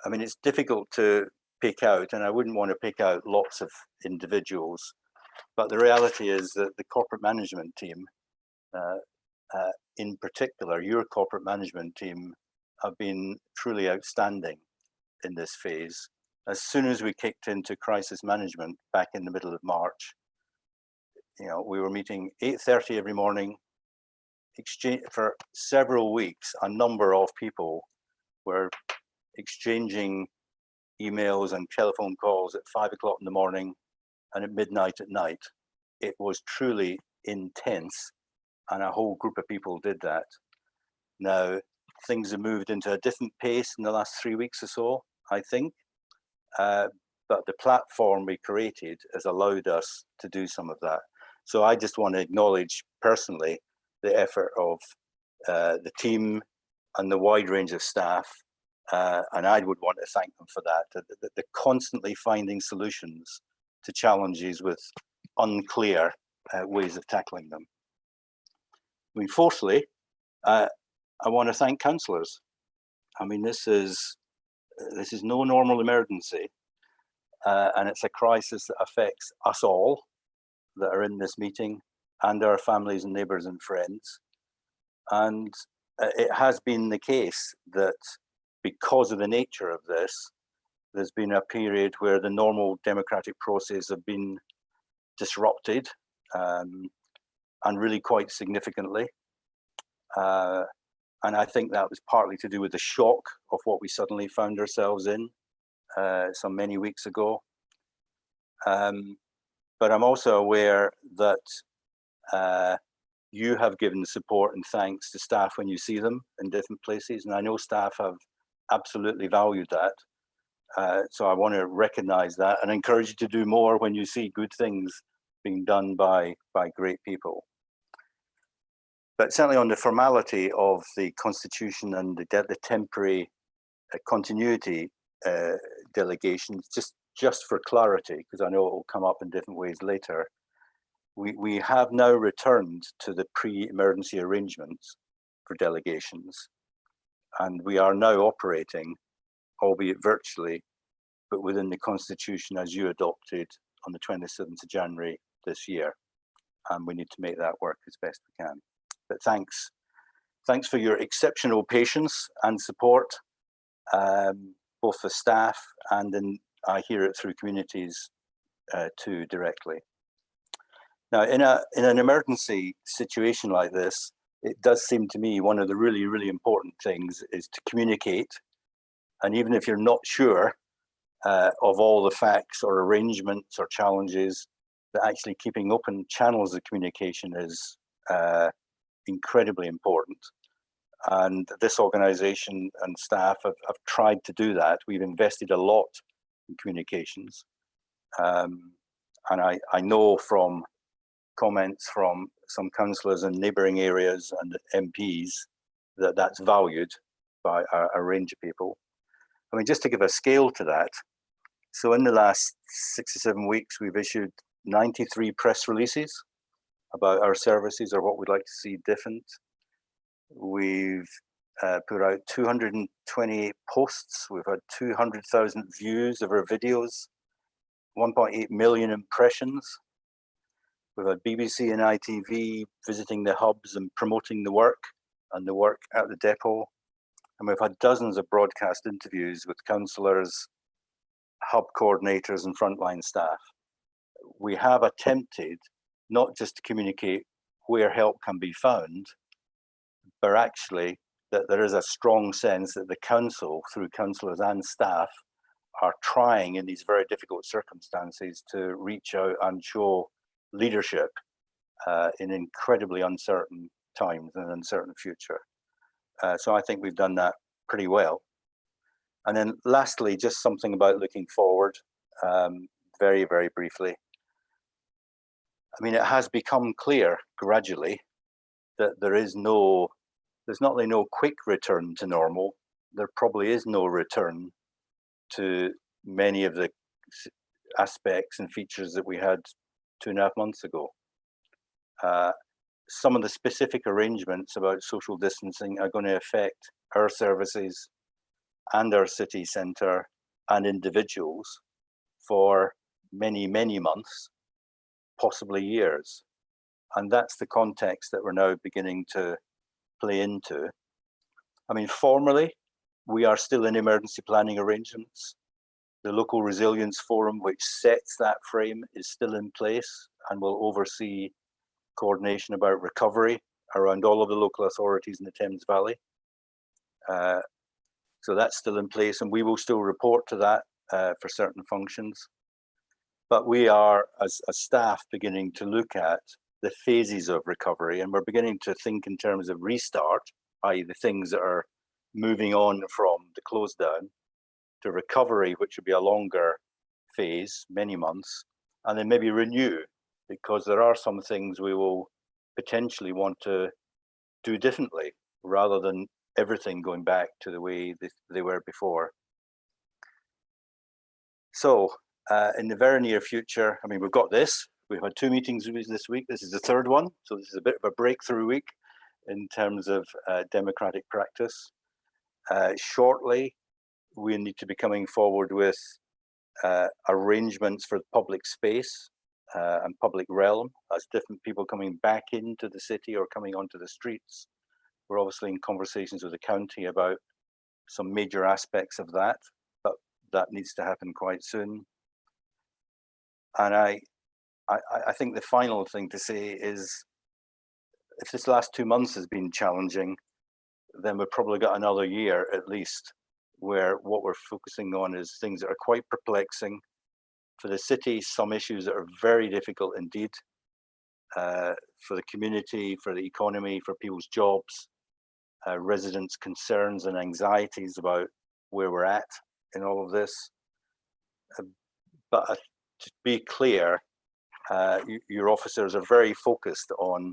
Speaker 1: I mean, it's difficult to pick out, and I wouldn't want to pick out lots of individuals, but the reality is that the corporate management team, in particular, your corporate management team, have been truly outstanding in this phase. as soon as we kicked into crisis management back in the middle of March, you know, we were meeting 8:30 every morning, exchange for several weeks. A number of people were exchanging emails and telephone calls at 5 o'clock in the morning and at midnight at night. It was truly intense, and a whole group of people did that. Now, things have moved into a different pace in the last 3 weeks or so, I think. But the platform we created has allowed us to do some of that. So I just want to acknowledge personally the effort of the team and the wide range of staff. And I would want to thank them for that. They're constantly finding solutions to challenges with unclear ways of tackling them. I mean, fourthly, I want to thank councillors. I mean, this is no normal emergency, and it's a crisis that affects us all that are in this meeting and our families and neighbours and friends. And it has been the case that because of the nature of this, there's been a period where the normal democratic process have been disrupted, and really quite significantly. And I think that was partly to do with the shock of what we suddenly found ourselves in some many weeks ago. But I'm also aware that you have given support and thanks to staff when you see them in different places. And I know staff have absolutely valued that. So I want to recognize that and encourage you to do more when you see good things being done by great people. But certainly on the formality of the constitution and the temporary continuity delegations, just for clarity, because I know it will come up in different ways later, we have now returned to the pre-emergency arrangements for delegations. And we are now operating, albeit virtually, but within the constitution as you adopted on the 27th of January this year. And we need to make that work as best we can. But thanks for your exceptional patience and support, both for staff and I hear it through communities too directly. Now, in an emergency situation like this, it does seem to me one of the really, really important things is to communicate. And even if you're not sure of all the facts or arrangements or challenges, that actually keeping open channels of communication is incredibly important. And this organization and staff have tried to do that. We've invested a lot in communications. And I know from comments from some councillors in neighbouring areas and MPs that that's valued by a range of people. I mean, just to give a scale to that, so in the last 6 or 7 weeks, we've issued 93 press releases about our services or what we'd like to see different. We've put out 228 posts. We've had 200,000 views of our videos, 1.8 million impressions. We've had BBC and ITV visiting the hubs and promoting the work and the work at the depot. And we've had dozens of broadcast interviews with councillors, hub coordinators and frontline staff. We have attempted not just to communicate where help can be found, but actually that there is a strong sense that the council, through councillors and staff, are trying in these very difficult circumstances to reach out and show leadership in incredibly uncertain times and uncertain future. So I think we've done that pretty well. And then lastly, just something about looking forward, very, very briefly. I mean, it has become clear gradually that there's not only no quick return to normal, there probably is no return to many of the aspects and features that we had 2.5 months ago. Some of the specific arrangements about social distancing are going to affect our services and our city centre and individuals for many, many months, possibly years. And that's the context that we're now beginning to play into. I mean, formally, we are still in emergency planning arrangements. The Local Resilience Forum, which sets that frame, is still in place and will oversee coordination about recovery around all of the local authorities in the Thames Valley. So that's still in place, and we will still report to that for certain functions. But we are, as a staff, beginning to look at the phases of recovery, and we're beginning to think in terms of restart, i.e. the things that are moving on from the close down to recovery, which would be a longer phase, many months, and then maybe renew, because there are some things we will potentially want to do differently rather than everything going back to the way they were before. So in the very near future, I mean, we've got this. We've had 2 meetings this week. This is the 3rd one. So this is a bit of a breakthrough week in terms of democratic practice. Shortly, we need to be coming forward with arrangements for public space and public realm as different people coming back into the city or coming onto the streets. We're obviously in conversations with the county about some major aspects of that, but that needs to happen quite soon. And I think the final thing to say is, if this last 2 months has been challenging, then we've probably got another year at least, where what we're focusing on is things that are quite perplexing for the city, some issues that are very difficult indeed, for the community, for the economy, for people's jobs, residents' concerns and anxieties about where we're at in all of this. But to be clear, your officers are very focused on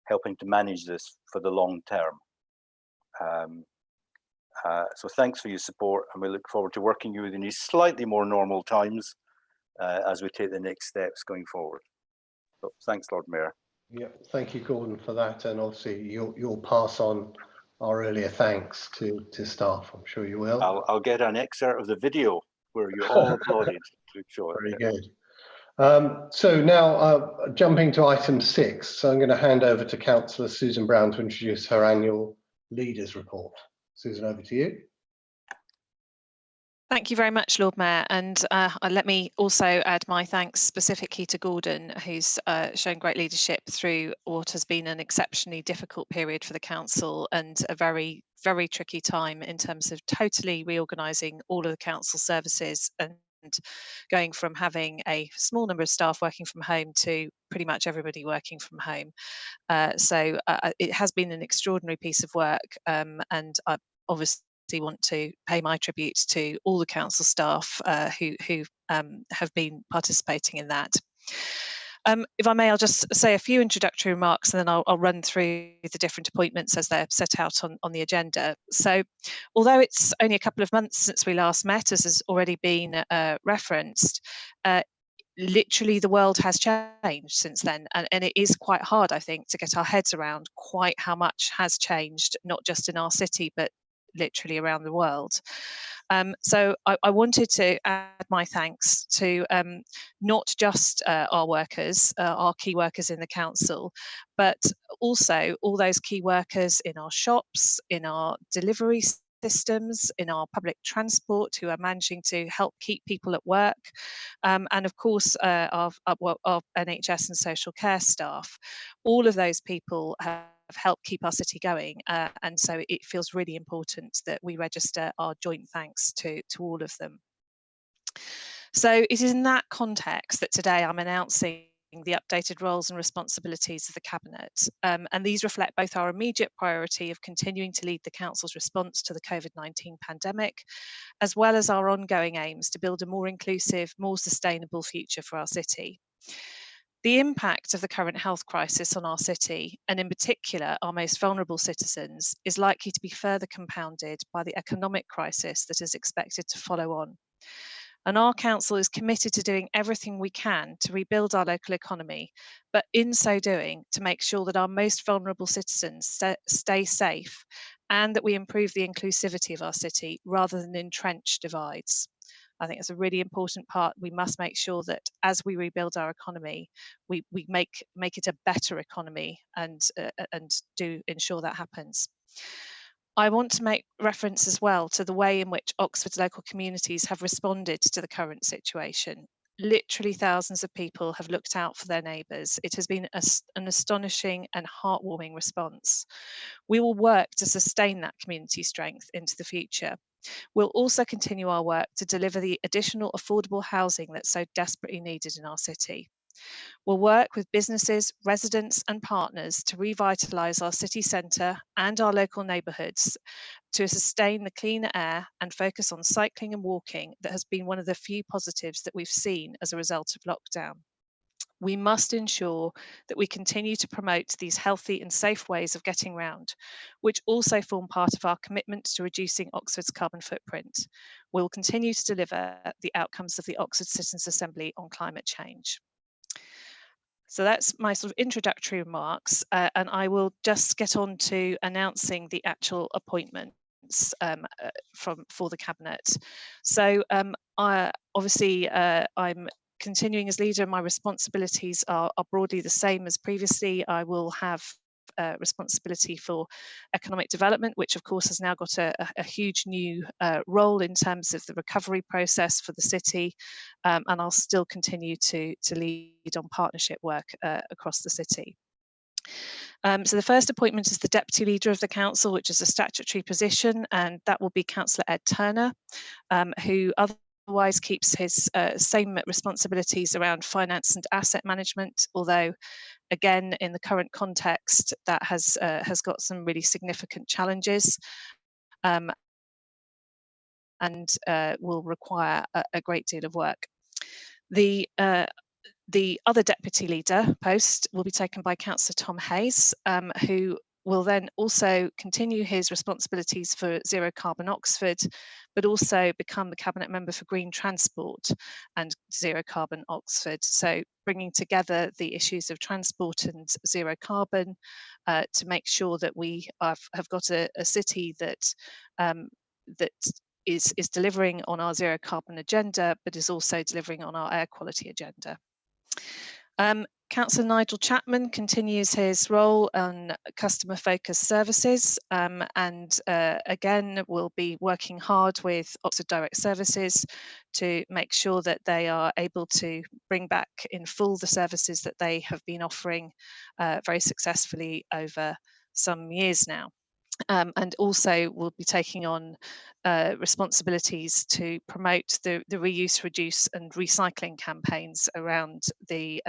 Speaker 1: helping to manage this for the long term. So thanks for your support, and we look forward to working with you in these slightly more normal times as we take the next steps going forward. So thanks, Lord Mayor.
Speaker 2: Yeah, thank you, Gordon, for that, and obviously you'll pass on our earlier thanks to staff. I'm sure you will.
Speaker 1: I'll get an excerpt of the video where you all applauded to show it.
Speaker 2: Very good. So now jumping to item 6, so I'm going to hand over to Councillor Susan Brown to introduce her annual Leaders Report. Susan, over to you.
Speaker 8: Thank you very much, Lord Mayor, and let me also add my thanks specifically to Gordon, who's shown great leadership through what has been an exceptionally difficult period for the council and a very, very tricky time in terms of totally reorganising all of the council services and going from having a small number of staff working from home to pretty much everybody working from home. So it has been an extraordinary piece of work, and I obviously want to pay my tribute to all the council staff who have been participating in that. If I may, I'll just say a few introductory remarks and then I'll run through the different appointments as they're set out on the agenda. So although it's only a couple of months since we last met, as has already been referenced, literally the world has changed since then, and it is quite hard, I think, to get our heads around quite how much has changed, not just in our city, but literally around the world. So I wanted to add my thanks to not just our workers, our key workers in the council, but also all those key workers in our shops, in our delivery systems, in our public transport, who are managing to help keep people at work, and of course our NHS and social care staff. All of those people have helped keep our city going, and so it feels really important that we register our joint thanks to all of them. So it is in that context that today I'm announcing the updated roles and responsibilities of the Cabinet, and these reflect both our immediate priority of continuing to lead the Council's response to the COVID-19 pandemic, as well as our ongoing aims to build a more inclusive, more sustainable future for our city. The impact of the current health crisis on our city, and in particular our most vulnerable citizens, is likely to be further compounded by the economic crisis that is expected to follow on. And our council is committed to doing everything we can to rebuild our local economy, but in so doing, to make sure that our most vulnerable citizens stay safe and that we improve the inclusivity of our city rather than entrench divides. I think it's a really important part. We must make sure that as we rebuild our economy, we make it a better economy and do ensure that happens. I want to make reference as well to the way in which Oxford's local communities have responded to the current situation. Literally thousands of people have looked out for their neighbours. It has been an astonishing and heartwarming response. We will work to sustain that community strength into the future. We'll also continue our work to deliver the additional affordable housing that's so desperately needed in our city. We'll work with businesses, residents and partners to revitalise our city centre and our local neighbourhoods to sustain the cleaner air and focus on cycling and walking that has been one of the few positives that we've seen as a result of lockdown. We must ensure that we continue to promote these healthy and safe ways of getting round, which also form part of our commitment to reducing Oxford's carbon footprint. We will continue to deliver the outcomes of the Oxford Citizens' Assembly on climate change. So that's my sort of introductory remarks, and I will just get on to announcing the actual appointments for the Cabinet. So obviously I'm continuing as leader. My responsibilities are broadly the same as previously. I will have responsibility for economic development, which of course has now got a huge new role in terms of the recovery process for the city, and I'll still continue to lead on partnership work across the city. So the first appointment is the Deputy Leader of the Council, which is a statutory position, and that will be Councillor Ed Turner, who otherwise keeps his same responsibilities around finance and asset management, although again, in the current context, that has got some really significant challenges and will require a great deal of work. The other deputy leader post will be taken by Councillor Tom Hayes, who will then also continue his responsibilities for Zero Carbon Oxford, but also become the Cabinet Member for Green Transport and Zero Carbon Oxford. So bringing together the issues of transport and zero carbon to make sure that we have got a city that is delivering on our zero carbon agenda, but is also delivering on our air quality agenda. Councillor Nigel Chapman continues his role on customer focused services and again will be working hard with Oxford Direct Services to make sure that they are able to bring back in full the services that they have been offering very successfully over some years now. And also will be taking on responsibilities to promote the reuse, reduce and recycling campaigns around the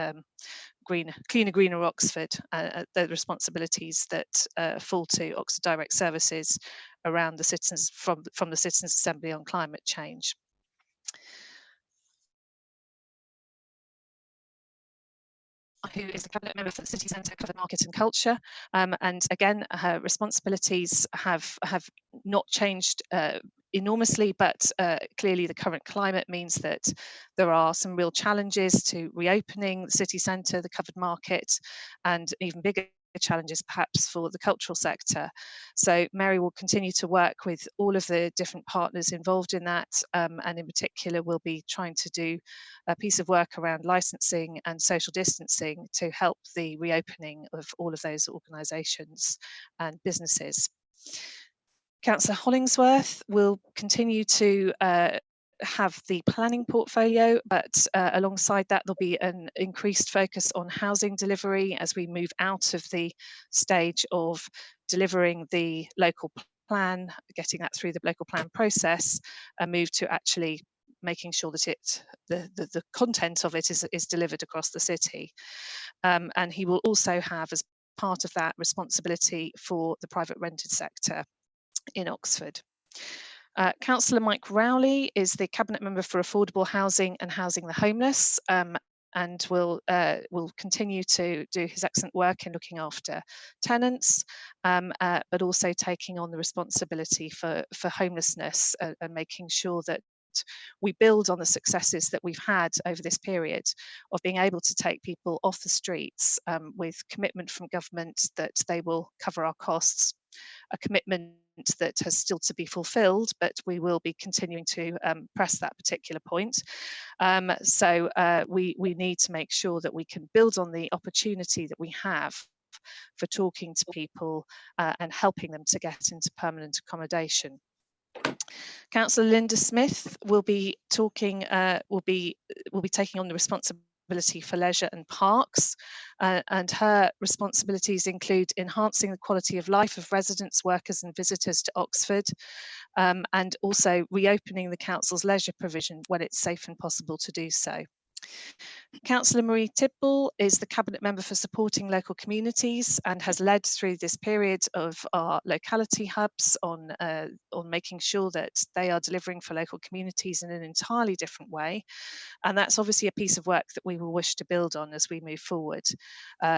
Speaker 8: Cleaner, Greener Oxford, the responsibilities that fall to Oxford Direct Services around the citizens from the Citizens' Assembly on climate change. Who is the Cabinet Member for the City Centre, Covered Market and Culture. And again, her responsibilities have not changed enormously, but clearly the current climate means that there are some real challenges to reopening the city centre, the covered market, and even bigger challenges perhaps for the cultural sector. So Mary will continue to work with all of the different partners involved in that, and in particular we'll be trying to do a piece of work around licensing and social distancing to help the reopening of all of those organisations and businesses. Councillor Hollingsworth will continue to have the planning portfolio, but alongside that there'll be an increased focus on housing delivery as we move out of the stage of delivering the local plan, getting that through the local plan process, and move to actually making sure that the content of it is delivered across the city. And he will also have, as part of that, responsibility for the private rented sector in Oxford. Councillor Mike Rowley is the Cabinet Member for Affordable Housing and Housing the Homeless, and will continue to do his excellent work in looking after tenants, but also taking on the responsibility for homelessness and making sure that we build on the successes that we've had over this period of being able to take people off the streets with commitment from government that they will cover our costs, a commitment that has still to be fulfilled, but we will be continuing to press that particular point. So we need to make sure that we can build on the opportunity that we have for talking to people and helping them to get into permanent accommodation. Councillor Linda Smith will be talking, will be taking on the responsibility for leisure and parks, and her responsibilities include enhancing the quality of life of residents, workers and visitors to Oxford, and also reopening the council's leisure provision when it's safe and possible to do so. Councillor Marie Tibble is the Cabinet Member for supporting local communities and has led through this period of our locality hubs on making sure that they are delivering for local communities in an entirely different way. And that's obviously a piece of work that we will wish to build on as we move forward.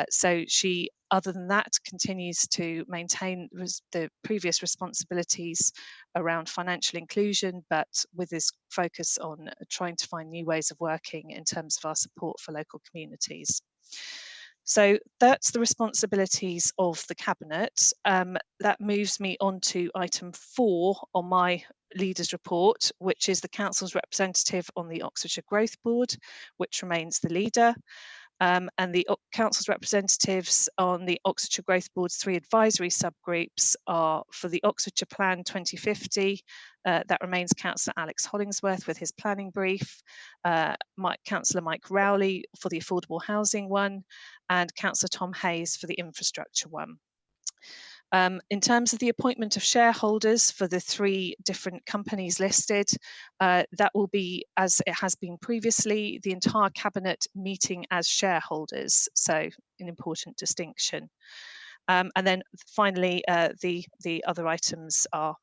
Speaker 8: So she, other than that, continues to maintain the previous responsibilities around financial inclusion, but with this focus on trying to find new ways of working in terms of our support for local communities. So that's the responsibilities of the Cabinet. That moves me on to item 4 on my leaders report, which is the Council's representative on the Oxfordshire Growth Board, which remains the leader. And the Council's representatives on the Oxfordshire Growth Board's 3 advisory subgroups are for the Oxfordshire Plan 2050, that remains Councillor Alex Hollingsworth with his planning brief, Councillor Mike Rowley for the affordable housing one, and Councillor Tom Hayes for the infrastructure one. In terms of the appointment of shareholders for the 3 different companies listed, that will be, as it has been previously, the entire Cabinet meeting as shareholders, so an important distinction. And then finally, the other items are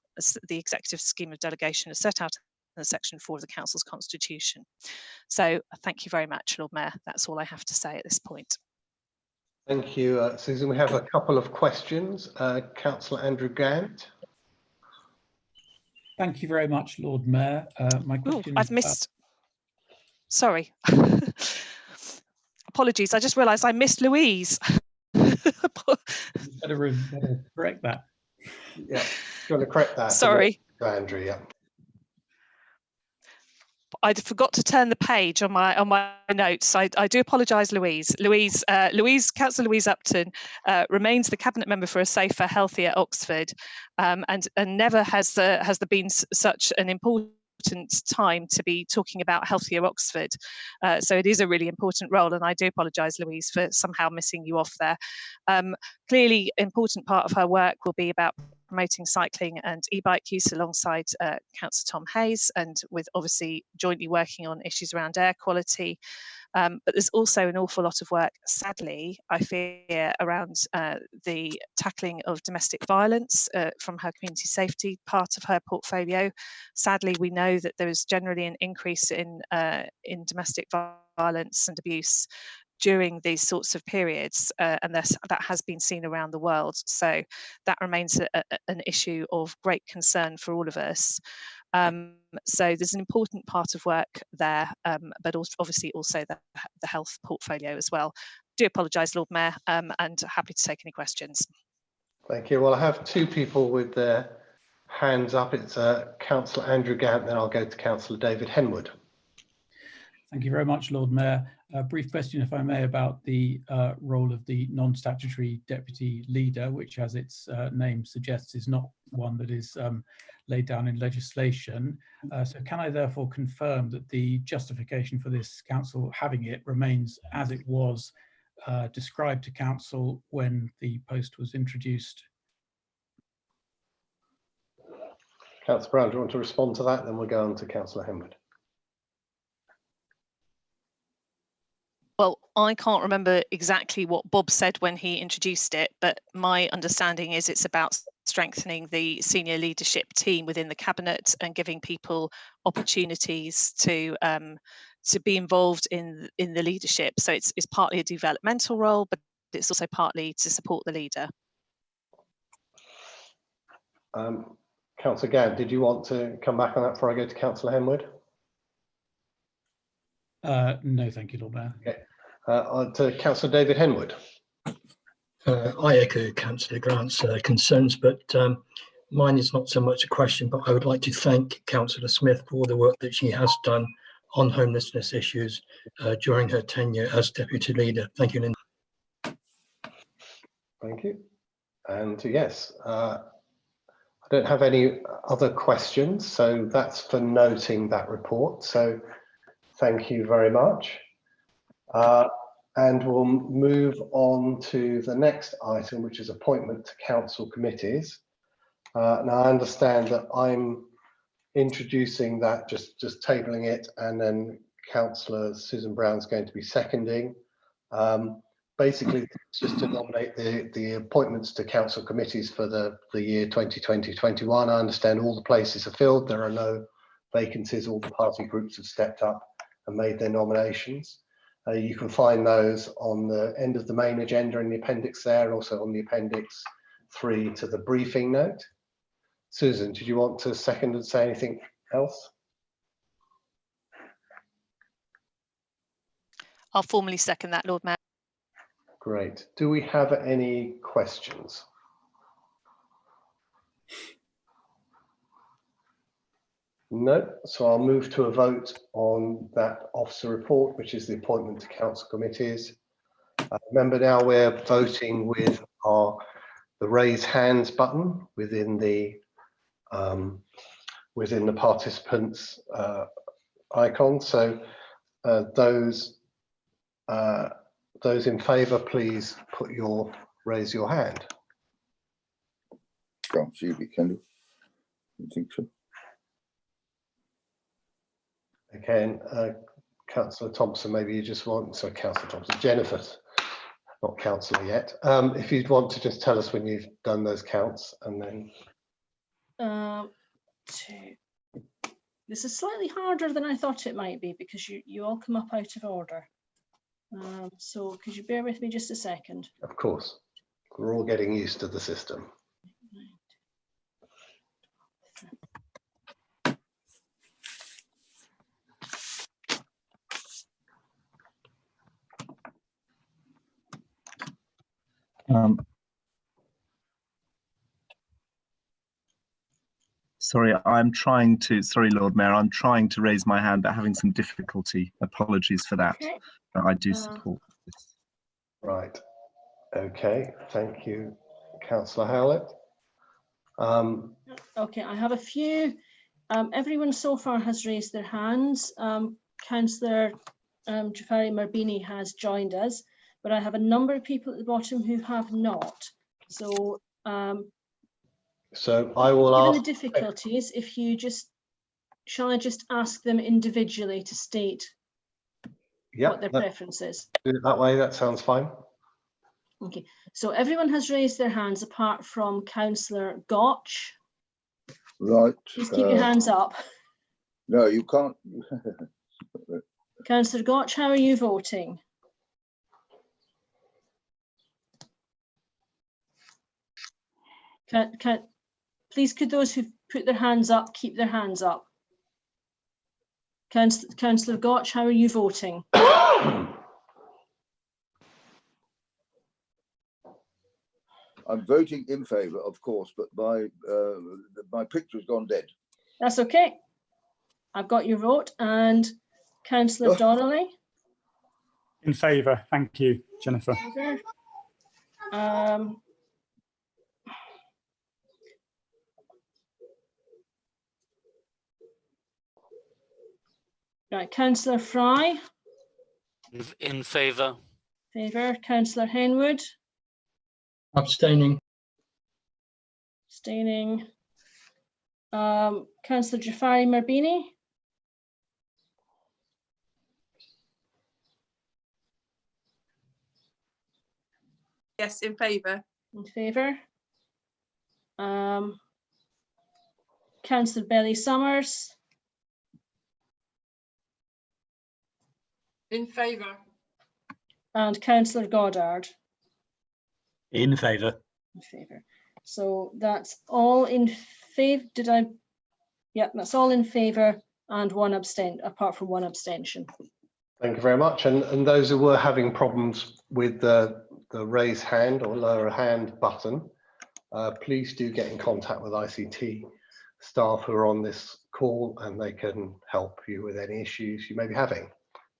Speaker 8: the executive scheme of delegation as set out in section 4 of the Council's constitution. So thank you very much, Lord Mayor. That's all I have to say at this point.
Speaker 2: Thank you, Susan. We have a couple of questions. Councillor Andrew Gant.
Speaker 13: Thank you very much, Lord Mayor. My question
Speaker 8: I've missed. Sorry. Apologies. I just realised I missed Louise.
Speaker 13: better correct that.
Speaker 2: Yeah, do you want to correct that?
Speaker 8: Sorry,
Speaker 2: Andrew. Yeah.
Speaker 8: I forgot to turn the page on my notes. I do apologise, Louise. Councillor Louise Upton remains the Cabinet Member for a safer, healthier Oxford, and never has there been such an important time to be talking about healthier Oxford. So it is a really important role, and I do apologise, Louise, for somehow missing you off there. Clearly, important part of her work will be about promoting cycling and e-bike use alongside Councillor Tom Hayes, and with obviously jointly working on issues around air quality. But there's also an awful lot of work, sadly, I fear, around the tackling of domestic violence from her community safety part of her portfolio. Sadly, we know that there is generally an increase in domestic violence and abuse during these sorts of periods, and that has been seen around the world. So that remains an issue of great concern for all of us. So there's an important part of work there, but also, obviously also the health portfolio as well. Do apologise, Lord Mayor, and happy to take any questions.
Speaker 2: Thank you. Well, I have 2 people with their hands up. It's Councillor Andrew Gant, then I'll go to Councillor David Henwood.
Speaker 13: Thank you very much, Lord Mayor. A brief question, if I may, about the role of the non-statutory deputy leader, which, as its name suggests, is not one that is laid down in legislation. So can I therefore confirm that the justification for this council having it remains as it was described to council when the post was introduced?
Speaker 2: Councillor Brown, do you want to respond to that? Then we'll go on to Councillor Henwood.
Speaker 8: Well, I can't remember exactly what Bob said when he introduced it, but my understanding is it's about strengthening the senior leadership team within the Cabinet and giving people opportunities to be involved in the leadership. So it's partly a developmental role, but it's also partly to support the leader.
Speaker 2: Councillor Gant, did you want to come back on that before I go to Councillor Henwood?
Speaker 13: No, thank you, Lord Mayor.
Speaker 2: Okay. On to Councillor David Henwood.
Speaker 14: I echo Councillor Grant's concerns, but mine is not so much a question, but I would like to thank Councillor Smith for all the work that she has done on homelessness issues during her tenure as Deputy Leader. Thank you, Linda.
Speaker 2: Thank you. And yes, I don't have any other questions, so that's for noting that report. So thank you very much. And we'll move on to the next item, which is appointment to council committees. Now I understand that I'm introducing that, just tabling it, and then Councillor Susan Brown's going to be seconding. Basically, it's just to nominate the appointments to council committees for the year 2020-21. I understand all the places are filled. There are no vacancies. All the party groups have stepped up and made their nominations. You can find those on the end of the main agenda in the appendix there, and also on the appendix 3 to the briefing note. Susan, did you want to second and say anything else?
Speaker 8: I'll formally second that, Lord Mayor.
Speaker 2: Great. Do we have any questions? No, so I'll move to a vote on that officer report, which is the appointment to council committees. Remember, now we're voting with the raise hands button within the participants icon. So those in favour, please raise your hand.
Speaker 15: Can't see it, can you? I think so.
Speaker 2: Okay, and Councillor Thompson, maybe you just want, sorry, Councillor Thompson, Jennifer, not Councillor yet. If you'd want to just tell us when you've done those counts, and then.
Speaker 3: This is slightly harder than I thought it might be, because you all come up out of order. So could you bear with me just a second?
Speaker 2: Of course, we're all getting used to the system.
Speaker 16: Sorry, Lord Mayor, I'm trying to raise my hand, but having some difficulty. Apologies for that.
Speaker 3: Okay.
Speaker 16: But I do support this.
Speaker 2: Right. Okay. Thank you, Councillor Howlett.
Speaker 3: Okay, I have a few. Everyone so far has raised their hands. Councillor Jafari Marbini has joined us, but I have a number of people at the bottom who have not. So
Speaker 2: so I will
Speaker 3: given
Speaker 2: ask.
Speaker 3: the difficulties, if you shall I just ask them individually to state what their preference is?
Speaker 2: Do it that way. That sounds fine.
Speaker 3: Okay, so everyone has raised their hands apart from Councillor Gotch.
Speaker 15: Right.
Speaker 3: Please keep your hands up.
Speaker 15: No, you can't.
Speaker 3: Councillor Gotch, how are you voting? Please, could those who've put their hands up keep their hands up? Councillor Gotch, how are you voting?
Speaker 15: I'm voting in favour, of course, but my picture's gone dead.
Speaker 3: That's okay. I've got your vote. And Councillor Donnelly?
Speaker 17: In favour, thank you, Jennifer.
Speaker 3: Right, Councillor Fry?
Speaker 18: In favour.
Speaker 3: Favour. Councillor Henwood?
Speaker 14: Abstaining.
Speaker 3: Abstaining. Councillor Jafari Marbini?
Speaker 4: Yes, in favour.
Speaker 3: In favour. Councillor Belly Summers?
Speaker 4: In favour.
Speaker 3: And Councillor Goddard?
Speaker 18: In favour.
Speaker 3: In favour. So that's all in favour. Yeah, that's all in favour and one abstain, apart from one abstention.
Speaker 2: Thank you very much. And those who were having problems with the raise hand or lower hand button, please do get in contact with ICT staff who are on this call, and they can help you with any issues you may be having,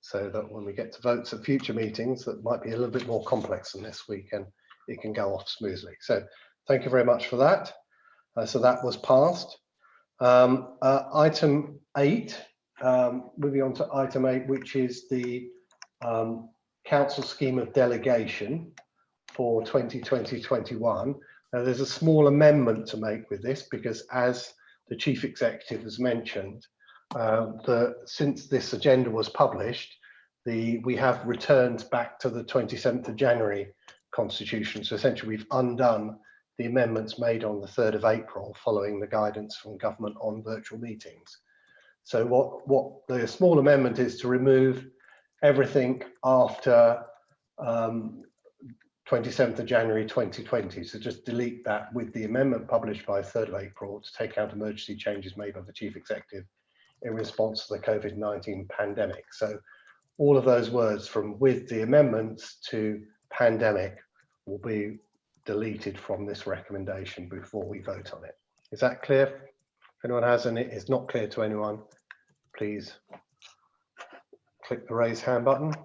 Speaker 2: so that when we get to votes at future meetings that might be a little bit more complex than this, we can it can go off smoothly. So thank you very much for that. So that was passed. Item 8, moving on to item 8, which is the council scheme of delegation for 2020-21. Now there's a small amendment to make with this, because as the Chief Executive has mentioned, since this agenda was published, we have returned back to the 27th of January Constitution. So essentially we've undone the amendments made on the 3rd of April following the guidance from government on virtual meetings. So what the small amendment is to remove everything after 27th of January 2020. So just delete that with the amendment published by 3rd of April to take out emergency changes made by the Chief Executive in response to the COVID-19 pandemic. So all of those words from with the amendments to pandemic will be deleted from this recommendation before we vote on it. Is that clear? If anyone has any, it's not clear to anyone, please click the raise hand button. I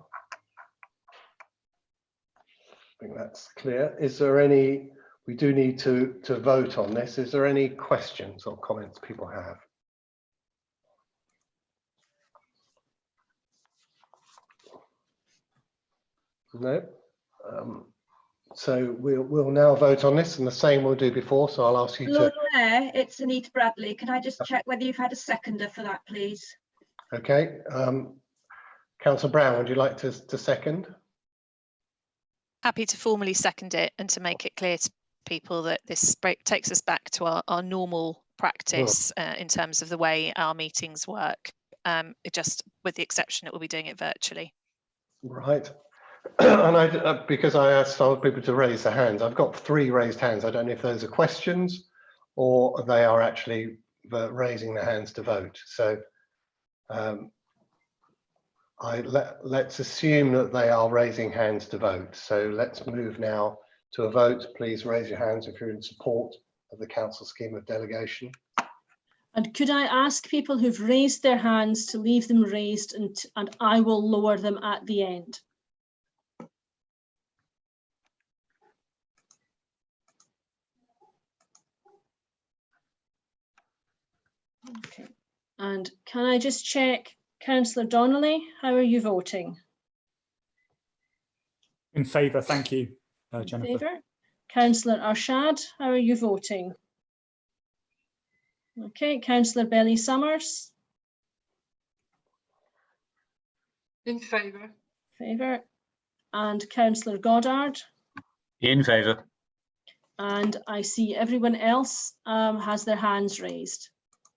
Speaker 2: think that's clear. Is there any, we do need to vote on this. Is there any questions or comments people have? No. So we'll now vote on this, and the same we'll do before. So I'll ask you
Speaker 19: Lord Mayor, it's Anita Bradley. Can I just check whether you've had a seconder for that, please?
Speaker 2: Okay. Councillor Brown, would you like to second?
Speaker 8: Happy to formally second it and to make it clear to people that this takes us back to our normal practice in terms of the way our meetings work. Just with the exception that we'll be doing it virtually.
Speaker 2: Right. And because I asked other people to raise their hands, I've got 3 raised hands. I don't know if those are questions or they are actually raising their hands to vote. So let's assume that they are raising hands to vote. So let's move now to a vote. Please raise your hands if you're in support of the council scheme of delegation.
Speaker 3: And could I ask people who've raised their hands to leave them raised, and I will lower them at the end. Okay. And can I just check, Councillor Donnelly, how are you voting?
Speaker 17: In favour, thank you, Jennifer.
Speaker 3: In favour. Councillor Arshad, how are you voting? Okay, Councillor Belly Summers.
Speaker 4: In favour.
Speaker 3: Favour. And Councillor Goddard.
Speaker 18: In favour.
Speaker 3: And I see everyone else has their hands raised.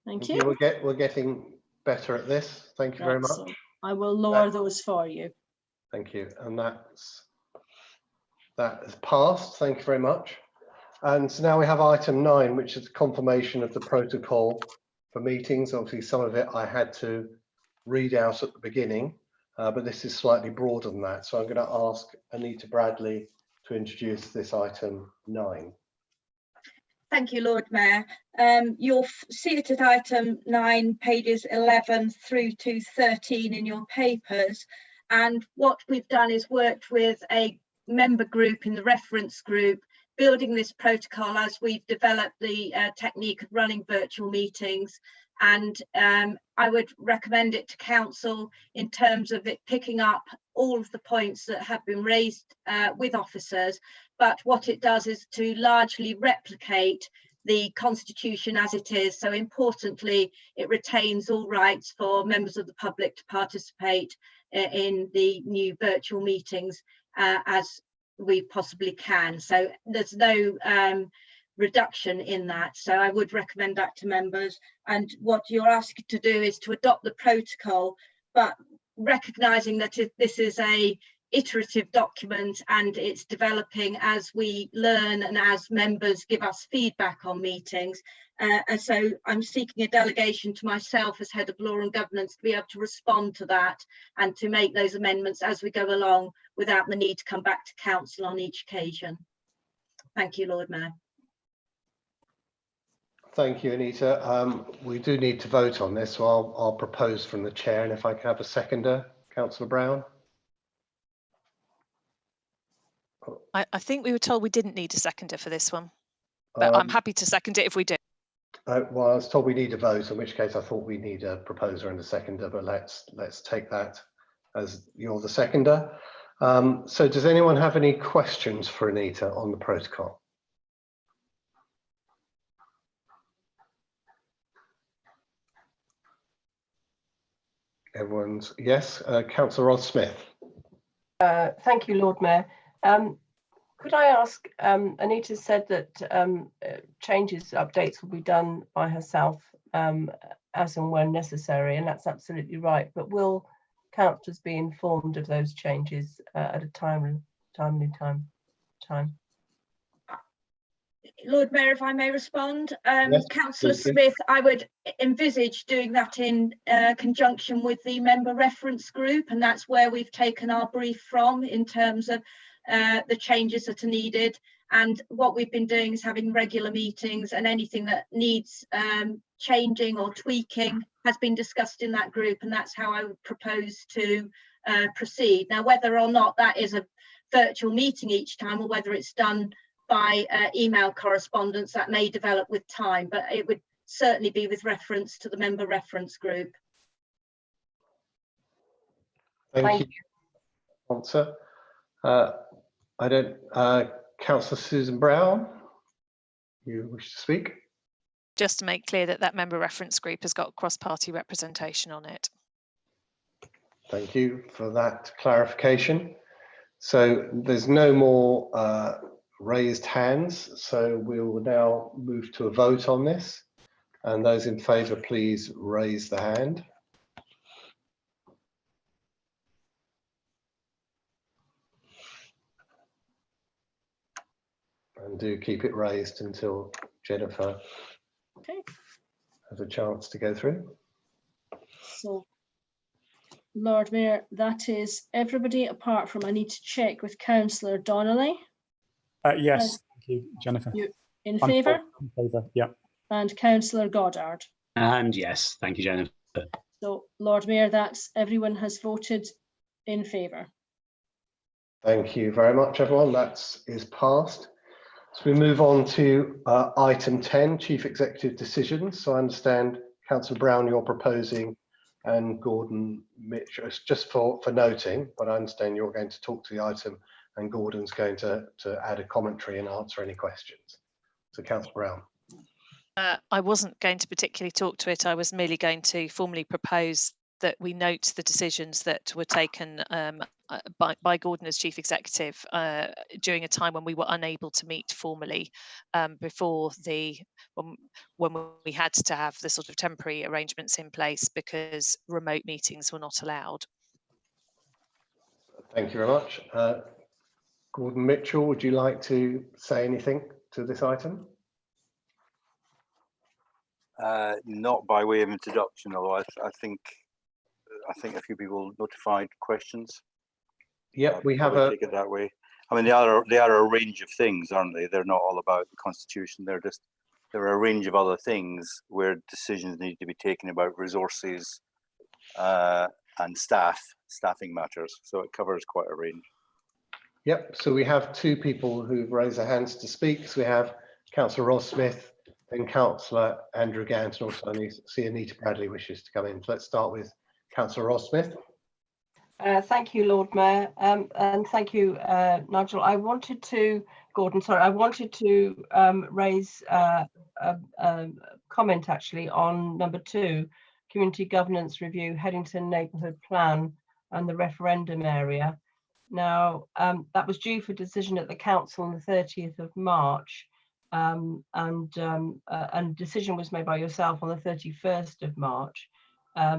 Speaker 3: Thank you.
Speaker 2: We're getting better at this. Thank you very much.
Speaker 3: So I will lower those for you.
Speaker 2: Thank you. And that is passed. Thank you very much. And so now we have item 9, which is confirmation of the protocol for meetings. Obviously, some of it I had to read out at the beginning, but this is slightly broader than that. So I'm going to ask Anita Bradley to introduce this item 9.
Speaker 19: Thank you, Lord Mayor. You'll see it at item 9, pages 11 through to 13 in your papers. And what we've done is worked with a member group in the reference group, building this protocol as we've developed the technique of running virtual meetings. And I would recommend it to council in terms of it picking up all of the points that have been raised with officers. But what it does is to largely replicate the Constitution as it is. So importantly, it retains all rights for members of the public to participate in the new virtual meetings as we possibly can. So there's no reduction in that. So I would recommend that to members. And what you're asked to do is to adopt the protocol, but recognising that this is a iterative document and it's developing as we learn and as members give us feedback on meetings. And so I'm seeking a delegation to myself as Head of Law and Governance to be able to respond to that and to make those amendments as we go along without the need to come back to council on each occasion. Thank you, Lord Mayor.
Speaker 2: Thank you, Anita. We do need to vote on this, so I'll propose from the chair, and if I can have a seconder, Councillor Brown.
Speaker 8: I think we were told we didn't need a seconder for this one, but I'm happy to second it if we do.
Speaker 2: Well, I was told we need a vote, in which case I thought we need a proposer and a seconder, but let's take that as you're the seconder. So does anyone have any questions for Anita on the protocol? Everyone's yes. Councillor Rod Smith.
Speaker 20: Thank you, Lord Mayor. Could I ask, Anita said that changes, updates will be done by herself as and when necessary, and that's absolutely right. But will councillors be informed of those changes at a timely time?
Speaker 19: Lord Mayor, if I may respond,
Speaker 2: Yes,
Speaker 19: Councillor
Speaker 2: please do.
Speaker 19: Smith, I would envisage doing that in conjunction with the member reference group, and that's where we've taken our brief from in terms of the changes that are needed. And what we've been doing is having regular meetings, and anything that needs changing or tweaking has been discussed in that group, and that's how I would propose to proceed. Now, whether or not that is a virtual meeting each time, or whether it's done by email correspondence, that may develop with time, but it would certainly be with reference to the member reference group.
Speaker 2: Thank you. Answer. I don't. Councillor Susan Brown, you wish to speak?
Speaker 8: Just to make clear that that member reference group has got cross-party representation on it.
Speaker 2: Thank you for that clarification. So there's no more raised hands, so we will now move to a vote on this. And those in favour, please raise the hand. And do keep it raised until Jennifer has a chance to go through.
Speaker 3: So, Lord Mayor, that is everybody apart from, I need to check with Councillor Donnelly.
Speaker 17: Yes, thank you, Jennifer.
Speaker 3: You in favour?
Speaker 17: In favour, yeah.
Speaker 3: And Councillor Goddard.
Speaker 18: And yes, thank you, Jennifer.
Speaker 3: So, Lord Mayor, that's everyone has voted in favour.
Speaker 2: Thank you very much, everyone. That is passed. So we move on to item 10, Chief Executive Decisions. So I understand, Councillor Brown, you're proposing, and Gordon Mitch, just for noting, but I understand you're going to talk to the item, and Gordon's going to add a commentary and answer any questions. So Councillor Brown.
Speaker 8: I wasn't going to particularly talk to it. I was merely going to formally propose that we note the decisions that were taken by Gordon as Chief Executive during a time when we were unable to meet formally before when we had to have the sort of temporary arrangements in place because remote meetings were not allowed.
Speaker 2: Thank you very much. Gordon Mitchell, would you like to say anything to this item?
Speaker 1: Not by way of introduction, although I think a few people notified questions.
Speaker 2: Yep, we have a.
Speaker 1: Take it that way. I mean, they are a range of things, aren't they? They're not all about the Constitution. There are a range of other things where decisions need to be taken about resources and staffing matters. So it covers quite a range.
Speaker 2: Yep. So we have two people who've raised their hands to speak. So we have Councillor Ross Smith and Councillor Andrew Gant, and also I see Anita Bradley wishes to come in. So let's start with Councillor Ross Smith.
Speaker 20: Thank you, Lord Mayor, and thank you, Nigel. I wanted to, Gordon, sorry, I wanted to raise a comment actually on number 2, Community Governance Review, Headington Neighbourhood Plan and the referendum area. Now, that was due for decision at the Council on the 30th of March, and decision was made by yourself on the 31st of March.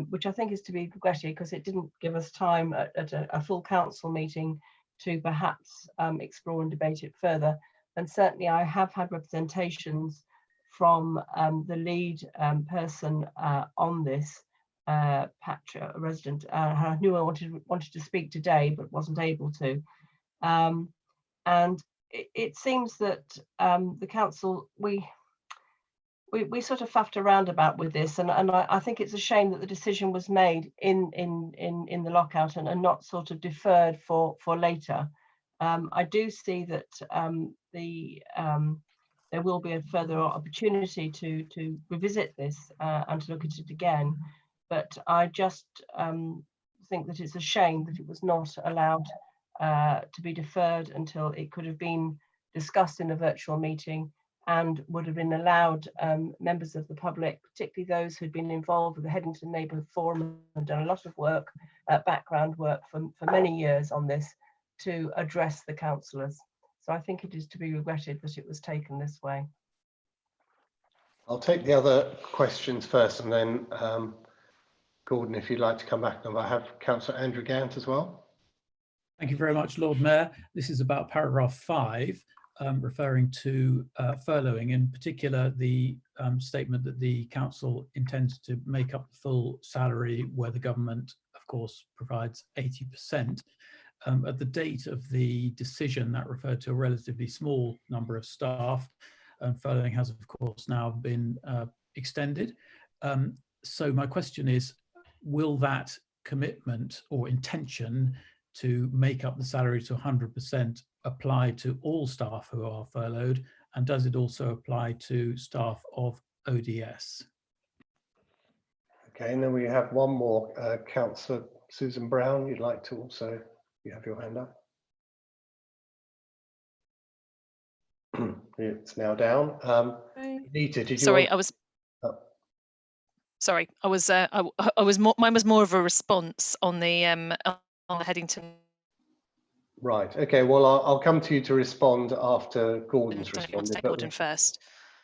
Speaker 20: Which I think is to be regretted because it didn't give us time at a full council meeting to perhaps explore and debate it further. And certainly I have had representations from the lead person on this, Patra, a resident, who knew I wanted to speak today but wasn't able to. And it seems that the council, we sort of faffed around about with this, and I think it's a shame that the decision was made in the lockout and not sort of deferred for later. I do see that there will be a further opportunity to revisit this and to look at it again, but I just think that it's a shame that it was not allowed to be deferred until it could have been discussed in a virtual meeting and would have been allowed members of the public, particularly those who'd been involved with the Headington Neighbourhood Forum and done a lot of work, background work for many years on this, to address the councillors. So I think it is to be regretted that it was taken this way.
Speaker 2: I'll take the other questions first, and then Gordon, if you'd like to come back. And I have Councillor Andrew Gant as well.
Speaker 13: Thank you very much, Lord Mayor. This is about paragraph 5, referring to furloughing, in particular the statement that the council intends to make up the full salary where the government, of course, provides 80%. At the date of the decision, that referred to a relatively small number of staff. Furloughing has, of course, now been extended. So my question is, will that commitment or intention to make up the salary to 100% apply to all staff who are furloughed? And does it also apply to staff of ODS?
Speaker 2: Okay, and then we have one more, Councillor Susan Brown. You'd like to also, you have your hand up. It's now down. Anita, did you?
Speaker 8: Sorry, I was. Sorry, I was. I was more. Mine was more of a response on the Headington.
Speaker 2: Right. Okay. Well, I'll come to you to respond after Gordon's responded.
Speaker 8: Take Gordon first.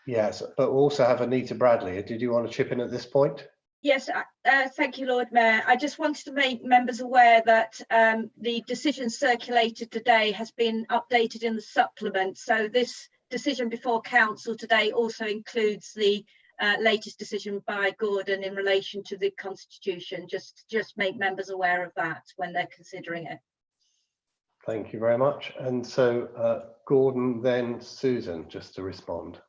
Speaker 2: Yes, but we'll also have Anita Bradley. Did you want to chip in at this point?
Speaker 19: Yes, thank you, Lord Mayor. I just wanted to make members aware that the decision circulated today has been updated in the supplement. So this decision before council today also includes the latest decision by Gordon in relation to the Constitution. Just make members aware of that when they're considering it.
Speaker 2: Thank you very much. And so Gordon, then Susan, just to respond.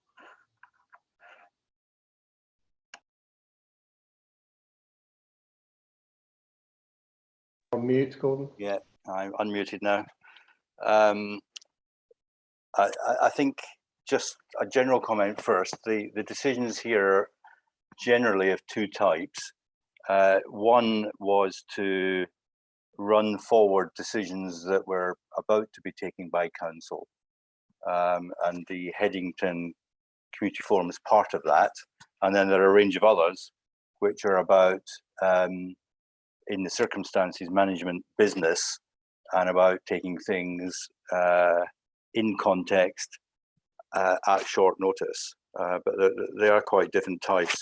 Speaker 2: On mute, Gordon.
Speaker 1: Yeah, I'm unmuted now. I think just a general comment first. The decisions here are generally of two types. One was to run forward decisions that were about to be taken by council, and the Headington Community Forum is part of that. And then there are a range of others which are about in the circumstances management business and about taking things in context at short notice, but they are quite different types.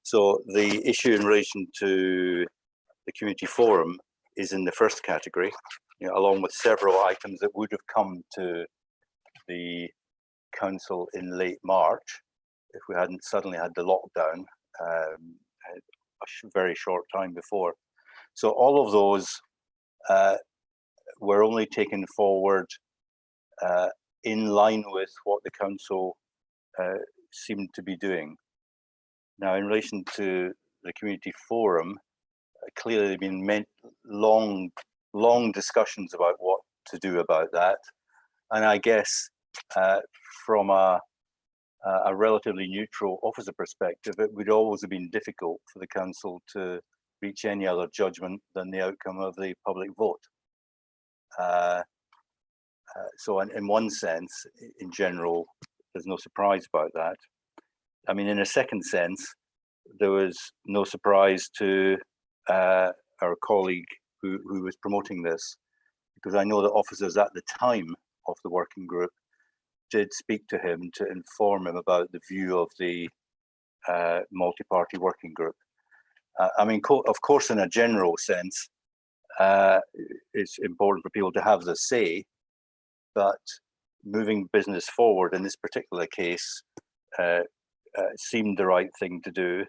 Speaker 1: So the issue in relation to the community forum is in the first category, you know, along with several items that would have come to the council in late March if we hadn't suddenly had the lockdown a very short time before. So all of those were only taken forward in line with what the council seemed to be doing. Now, in relation to the community forum, clearly there have been long discussions about what to do about that. And I guess from a relatively neutral officer perspective, it would always have been difficult for the council to reach any other judgment than the outcome of the public vote. So in one sense, in general, there's no surprise about that. I mean, in a second sense, there was no surprise to our colleague who was promoting this, because I know that officers at the time of the working group did speak to him to inform him about the view of the multi-party working group. I mean, of course, in a general sense, it's important for people to have the say, but moving business forward in this particular case seemed the right thing to do.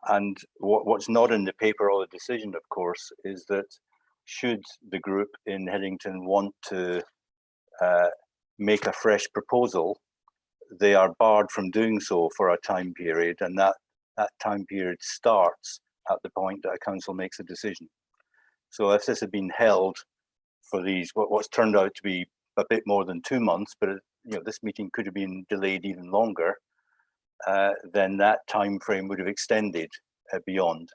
Speaker 1: And what's not in the paper or the decision, of course, is that should the group in Headington want to make a fresh proposal, they are barred from doing so for a time period, and that time period starts at the point that a council makes a decision. So if this had been held for these, what's turned out to be a bit more than 2 months, but this meeting could have been delayed even longer, then that time frame would have extended beyond.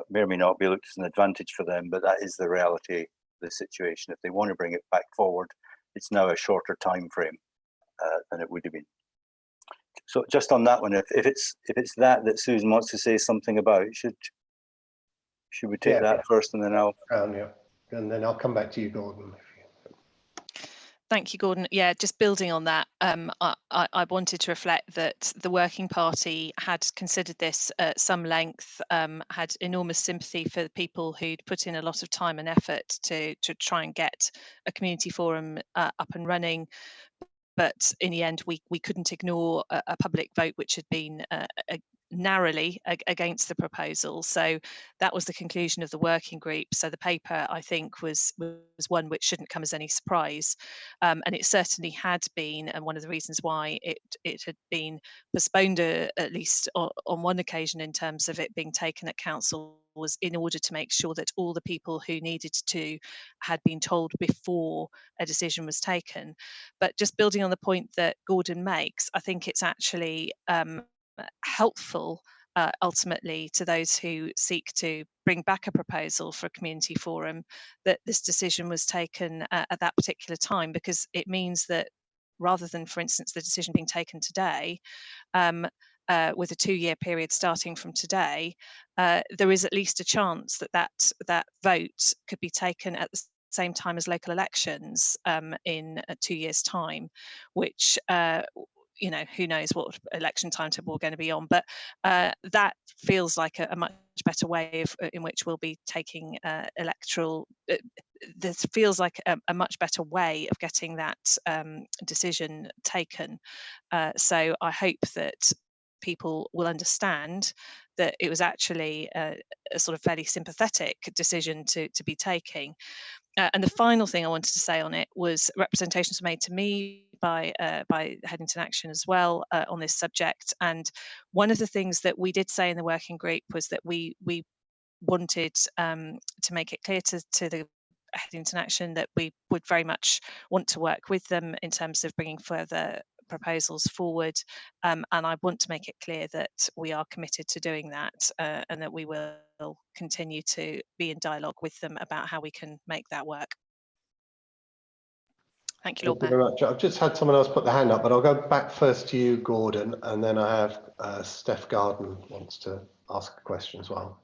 Speaker 1: May or may not be looked as an advantage for them, but that is the reality of the situation. If they want to bring it back forward, it's now a shorter time frame than it would have been. So just on that one, if it's that Susan wants to say something about, should we take that first, and then I'll
Speaker 2: and then I'll come back to you, Gordon.
Speaker 8: Thank you, Gordon. Yeah, just building on that, I wanted to reflect that the Working Party had considered this at some length, had enormous sympathy for the people who'd put in a lot of time and effort to try and get a community forum up and running. But in the end, we couldn't ignore a public vote which had been narrowly against the proposal. So that was the conclusion of the working group. So the paper, I think, was one which shouldn't come as any surprise. And it certainly had been, and one of the reasons why it had been postponed at least on one occasion in terms of it being taken at council, was in order to make sure that all the people who needed to had been told before a decision was taken. But just building on the point that Gordon makes, I think it's actually helpful ultimately to those who seek to bring back a proposal for a community forum that this decision was taken at that particular time, because it means that rather than, for instance, the decision being taken today, with a 2-year period starting from today, there is at least a chance that vote could be taken at the same time as local elections in 2 years' time, which who knows what election timetable we're going to be on, but that feels like a much better way in which we'll be taking electoral. This feels like a much better way of getting that decision taken. So I hope that people will understand that it was actually a sort of fairly sympathetic decision to be taking. And the final thing I wanted to say on it was representations were made to me by Headington Action as well on this subject. And one of the things that we did say in the working group was that we wanted to make it clear to the Headington Action that we would very much want to work with them in terms of bringing further proposals forward, and I want to make it clear that we are committed to doing that, and that we will continue to be in dialogue with them about how we can make that work. Thank you, Lord Mayor.
Speaker 2: Thank you very much. I've just had someone else put their hand up, but I'll go back first to you, Gordon, and then I have Steph Garden wants to ask a question as well.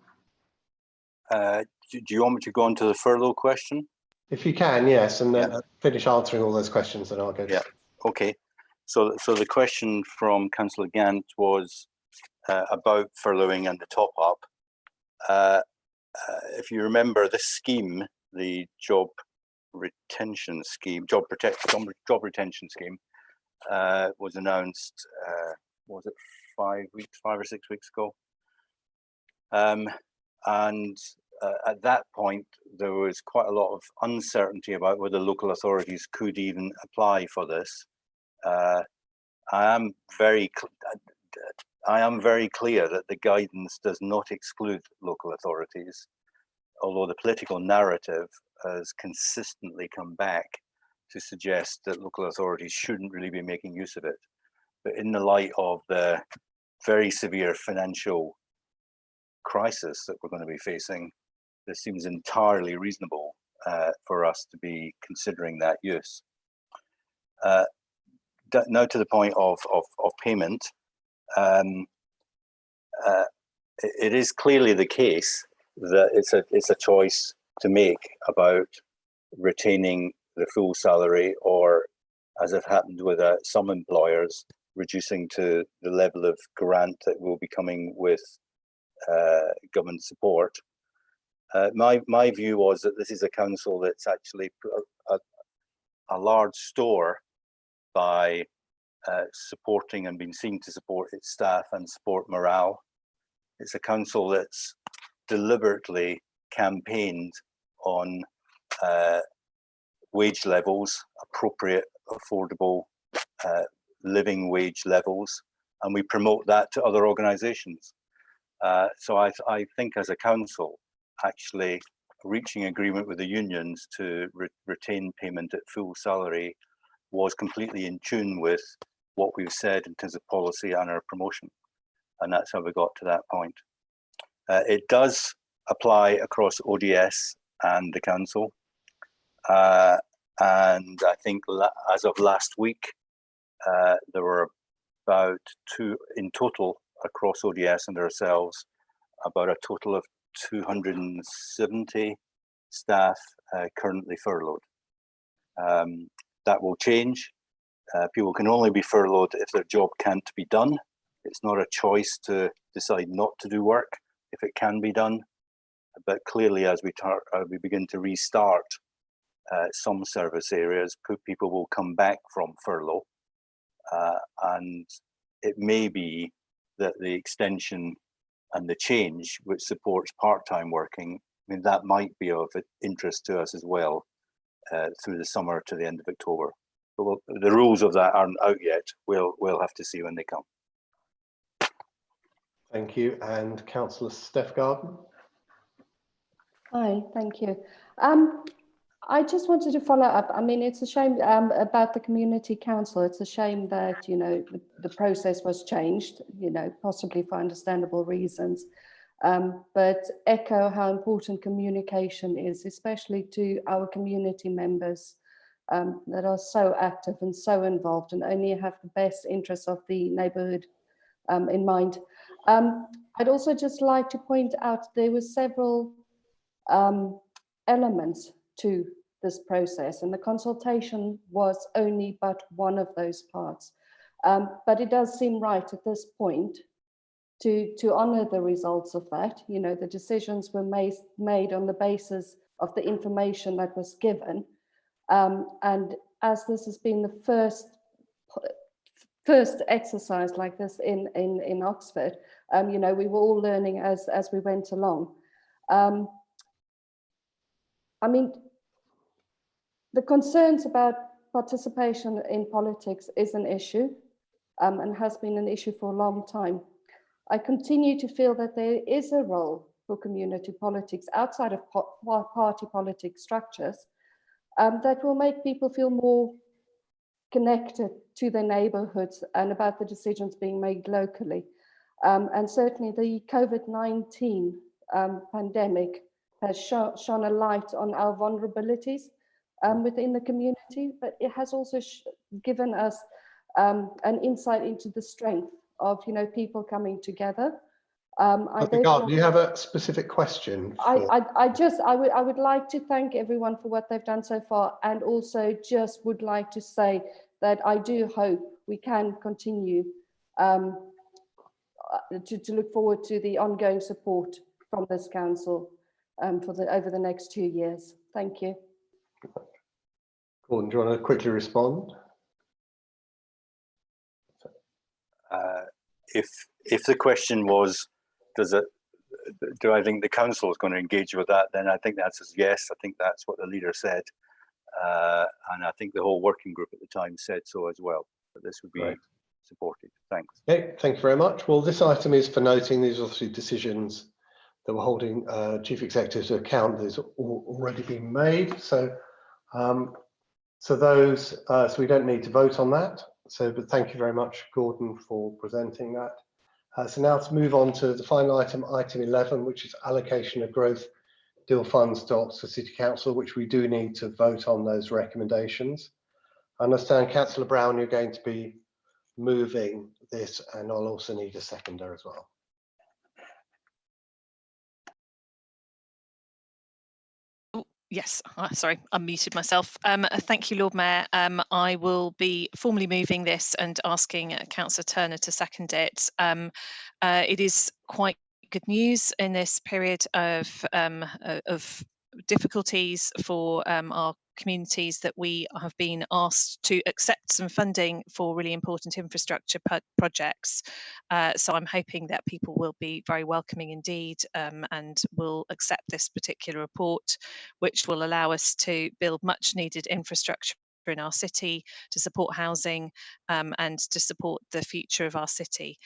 Speaker 1: Do you want me to go on to the furlough question?
Speaker 2: If you can, yes, and then finish answering all those questions, and I'll go.
Speaker 1: Yeah. Okay. So the question from Councillor Gant was about furloughing and the top up. If you remember, this scheme, the job retention scheme, job retention scheme, was announced. Was it 5 or 6 weeks ago? And at that point, there was quite a lot of uncertainty about whether local authorities could even apply for this. I am very clear that the guidance does not exclude local authorities, although the political narrative has consistently come back to suggest that local authorities shouldn't really be making use of it. But in the light of the very severe financial crisis that we're going to be facing, this seems entirely reasonable for us to be considering that use. Now to the point of payment, it is clearly the case that it's a choice to make about retaining the full salary, or, as have happened with some employers, reducing to the level of grant that will be coming with government support. My view was that this is a council that's actually put a large store by supporting and being seen to support its staff and support morale. It's a council that's deliberately campaigned on wage levels, appropriate, affordable living wage levels, and we promote that to other organisations. So I think as a council, actually reaching agreement with the unions to retain payment at full salary was completely in tune with what we've said in terms of policy and our promotion. And that's how we got to that point. It does apply across ODS and the council. And I think as of last week, there were about in total across ODS and ourselves, about a total of 270 staff currently furloughed. That will change. People can only be furloughed if their job can't be done. It's not a choice to decide not to do work if it can be done. But clearly, as we begin to restart some service areas, people will come back from furlough. And it may be that the extension and the change, which supports part-time working, I mean, that might be of interest to us as well through the summer to the end of October. But the rules of that aren't out yet. We'll have to see when they come.
Speaker 2: Thank you. And Councillor Steph Garden.
Speaker 21: Hi, thank you. I just wanted to follow up. I mean, it's a shame about the community council. It's a shame that, you know, the process was changed, you know, possibly for understandable reasons. But echo how important communication is, especially to our community members that are so active and so involved and only have the best interests of the neighbourhood in mind. I'd also just like to point out there were several elements to this process, and the consultation was only but one of those parts. But it does seem right at this point to honour the results of that. You know, the decisions were made on the basis of the information that was given. And as this has been the first exercise like this in Oxford, you know, we were all learning as we went along. I mean, the concerns about participation in politics is an issue and has been an issue for a long time. I continue to feel that there is a role for community politics outside of party politic structures that will make people feel more connected to their neighbourhoods and about the decisions being made locally. And certainly the COVID-19 pandemic has shone a light on our vulnerabilities within the community, but it has also given us an insight into the strength of, you know, people coming together.
Speaker 2: Do you have a specific question?
Speaker 21: I would like to thank everyone for what they've done so far, and also just would like to say that I do hope we can continue to look forward to the ongoing support from this council over the next 2 years. Thank you.
Speaker 2: Gordon, do you want to quickly respond?
Speaker 1: If the question was, do I think the council is going to engage with that, then I think the answer is yes. I think that's what the leader said. And I think the whole working group at the time said so as well, that this would be supported. Thanks.
Speaker 2: Okay, thank you very much. Well, this item is for noting. These are obviously decisions that we're holding chief executive to account. These have already been made. So so we don't need to vote on that. So, but thank you very much, Gordon, for presenting that. So now to move on to the final item, item 11, which is allocation of growth deal funds to Oxford City Council, which we do need to vote on those recommendations. I understand, Councillor Brown, you're going to be moving this, and I'll also need a seconder as well.
Speaker 8: Yes, sorry, I muted myself. Thank you, Lord Mayor. I will be formally moving this and asking Councillor Turner to second it. It is quite good news in this period of difficulties for our communities that we have been asked to accept some funding for really important infrastructure projects. So I'm hoping that people will be very welcoming indeed and will accept this particular report, which will allow us to build much needed infrastructure in our city to support housing and to support the future of our city.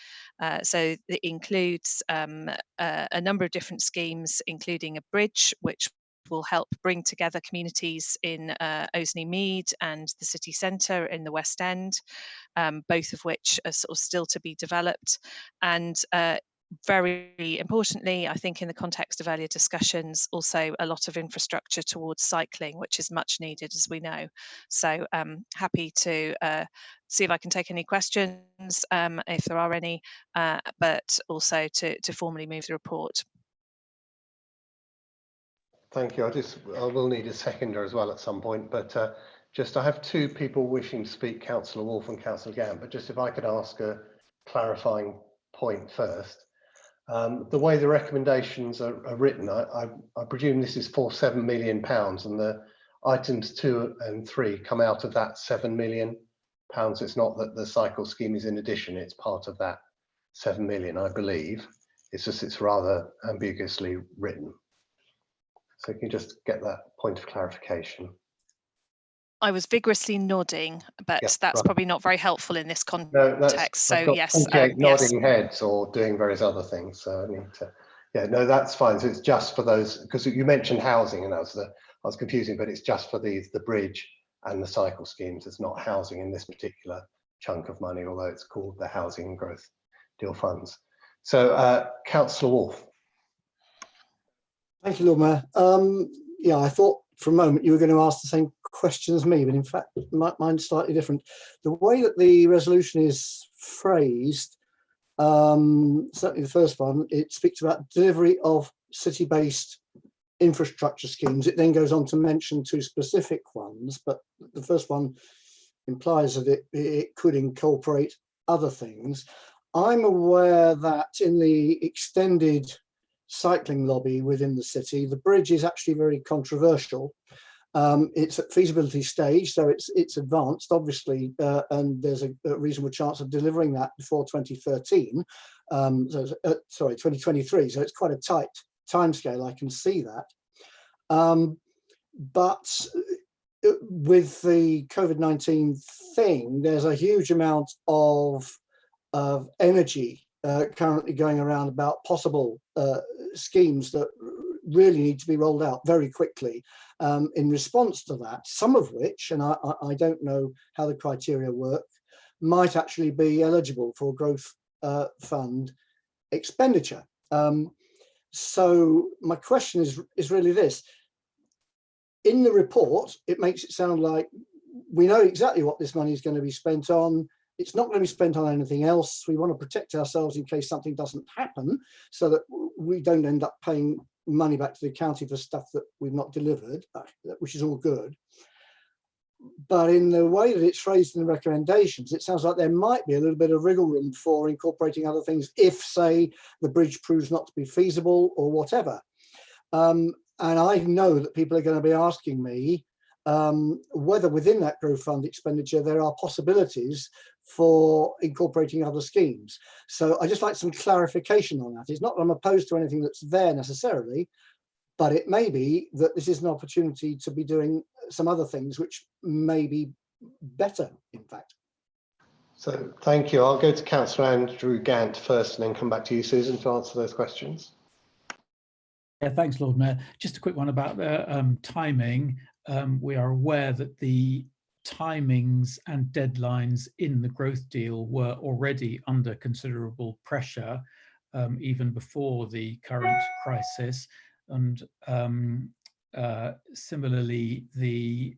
Speaker 8: So it includes a number of different schemes, including a bridge, which will help bring together communities in Ozoni Mead and the city centre in the West End, both of which are sort of still to be developed. And very importantly, I think in the context of earlier discussions, also a lot of infrastructure towards cycling, which is much needed, as we know. So happy to see if I can take any questions, if there are any, but also to formally move the report.
Speaker 2: Thank you. I will need a seconder as well at some point, but I have two people wishing to speak, Councillor Wolf and Councillor Gant, but just if I could ask a clarifying point first. The way the recommendations are written, I presume this is for £7 million, and the items 2 and 3 come out of that £7 million. It's not that the cycle scheme is in addition, it's part of that 7 million, I believe. It's just it's rather ambiguously written. So can you just get that point of clarification?
Speaker 8: I was vigorously nodding, but
Speaker 2: Yeah,
Speaker 8: that's
Speaker 2: right.
Speaker 8: probably not very helpful in this context.
Speaker 2: No,
Speaker 8: So
Speaker 2: I've got
Speaker 8: yes,
Speaker 2: 28
Speaker 8: yes.
Speaker 2: nodding heads or doing various other things. So I need to, yeah, no, that's fine. So it's just for those, because you mentioned housing, and I was confusing, but it's just for the bridge and the cycle schemes. It's not housing in this particular chunk of money, although it's called the Housing and Growth Deal Funds. So Councillor Wolf.
Speaker 6: Thank you, Lord Mayor. Yeah, I thought for a moment you were going to ask the same question as me, but in fact, mine's slightly different. The way that the resolution is phrased, certainly the first one, it speaks about delivery of city-based infrastructure schemes. It then goes on to mention 2 specific ones, but the first one implies that it could incorporate other things. I'm aware that in the extended cycling lobby within the city, the bridge is actually very controversial. It's at feasibility stage, so it's advanced, obviously, and there's a reasonable chance of delivering that before 2013. Sorry, 2023. So it's quite a tight timescale. I can see that. But with the COVID-19 thing, there's a huge amount of energy currently going around about possible schemes that really need to be rolled out very quickly in response to that, some of which, and I don't know how the criteria work, might actually be eligible for growth fund expenditure. So my question is really this. In the report, it makes it sound like we know exactly what this money is going to be spent on. It's not going to be spent on anything else. We want to protect ourselves in case something doesn't happen so that we don't end up paying money back to the county for stuff that we've not delivered, which is all good. But in the way that it's phrased in the recommendations, it sounds like there might be a little bit of wriggle room for incorporating other things if, say, the bridge proves not to be feasible or whatever. And I know that people are going to be asking me whether within that growth fund expenditure there are possibilities for incorporating other schemes. So I just like some clarification on that. It's not that I'm opposed to anything that's there necessarily, but it may be that this is an opportunity to be doing some other things which may be better, in fact.
Speaker 2: So thank you. I'll go to Councillor Andrew Gant first and then come back to you, Susan, to answer those questions.
Speaker 13: Yeah, thanks, Lord Mayor. Just a quick one about the timing. We are aware that the timings and deadlines in the growth deal were already under considerable pressure even before the current crisis. And similarly, the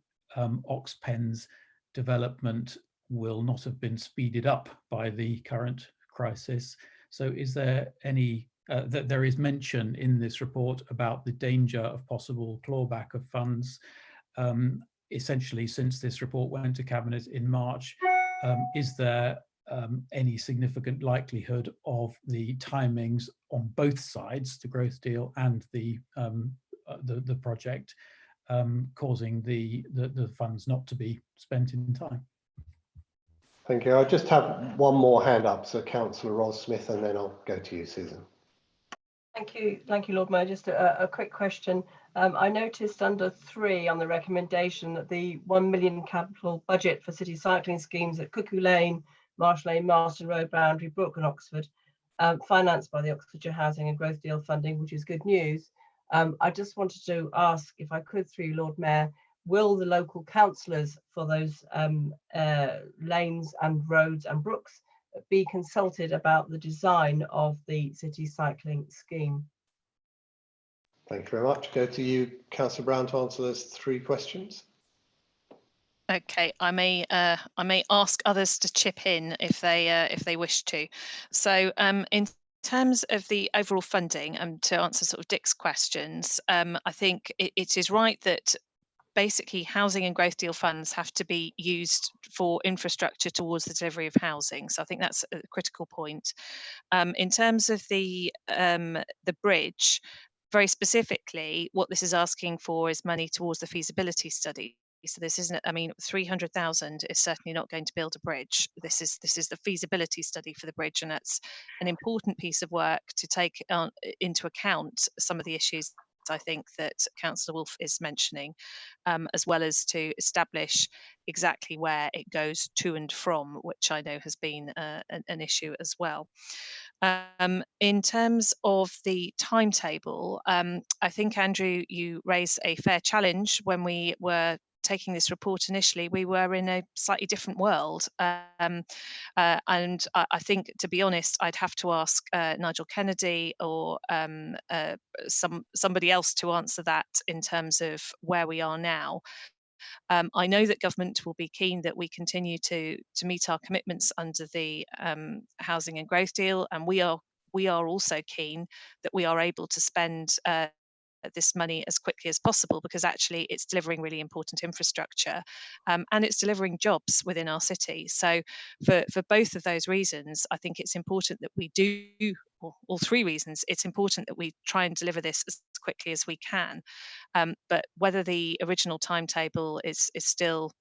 Speaker 13: Oxpen's development will not have been speeded up by the current crisis. So is there any that there is mention in this report about the danger of possible clawback of funds essentially since this report went to Cabinet in March? Is there any significant likelihood of the timings on both sides, the growth deal and the project, causing the funds not to be spent in time?
Speaker 2: Thank you. I just have one more hand up, so Councillor Ros Smith, and then I'll go to you, Susan.
Speaker 20: Thank you, Lord Mayor. Just a quick question. I noticed under 3 on the recommendation that the 1 million capital budget for city cycling schemes at Cuckoo Lane, Marsh Lane, Marston Road, Boundary Brook and Oxford, financed by the Oxfordshire Housing and Growth Deal funding, which is good news. I just wanted to ask, if I could, through Lord Mayor, will the local councillors for those lanes and roads and brooks be consulted about the design of the city cycling scheme?
Speaker 2: Thank you very much. Go to you, Councillor Brown, to answer those 3 questions.
Speaker 8: Okay, I may ask others to chip in if they wish to. So in terms of the overall funding, to answer sort of Dick's questions, I think it is right that basically housing and growth deal funds have to be used for infrastructure towards the delivery of housing. So I think that's a critical point. In terms of the bridge, very specifically, what this is asking for is money towards the feasibility study. So this isn't, I mean, 300,000 is certainly not going to build a bridge. This is the feasibility study for the bridge, and that's an important piece of work to take into account some of the issues I think that Councillor Wolf is mentioning, as well as to establish exactly where it goes to and from, which I know has been an issue as well. In terms of the timetable, I think, Andrew, you raised a fair challenge when we were taking this report initially. We were in a slightly different world, and I think, to be honest, I'd have to ask Nigel Kennedy or somebody else to answer that in terms of where we are now. I know that government will be keen that we continue to meet our commitments under the housing and growth deal, and we are also keen that we are able to spend this money as quickly as possible, because actually it's delivering really important infrastructure, and it's delivering jobs within our city. So for both of those reasons, I think it's important that we do, or all 3 reasons, it's important that we try and deliver this as quickly as we can. But whether the original timetable is still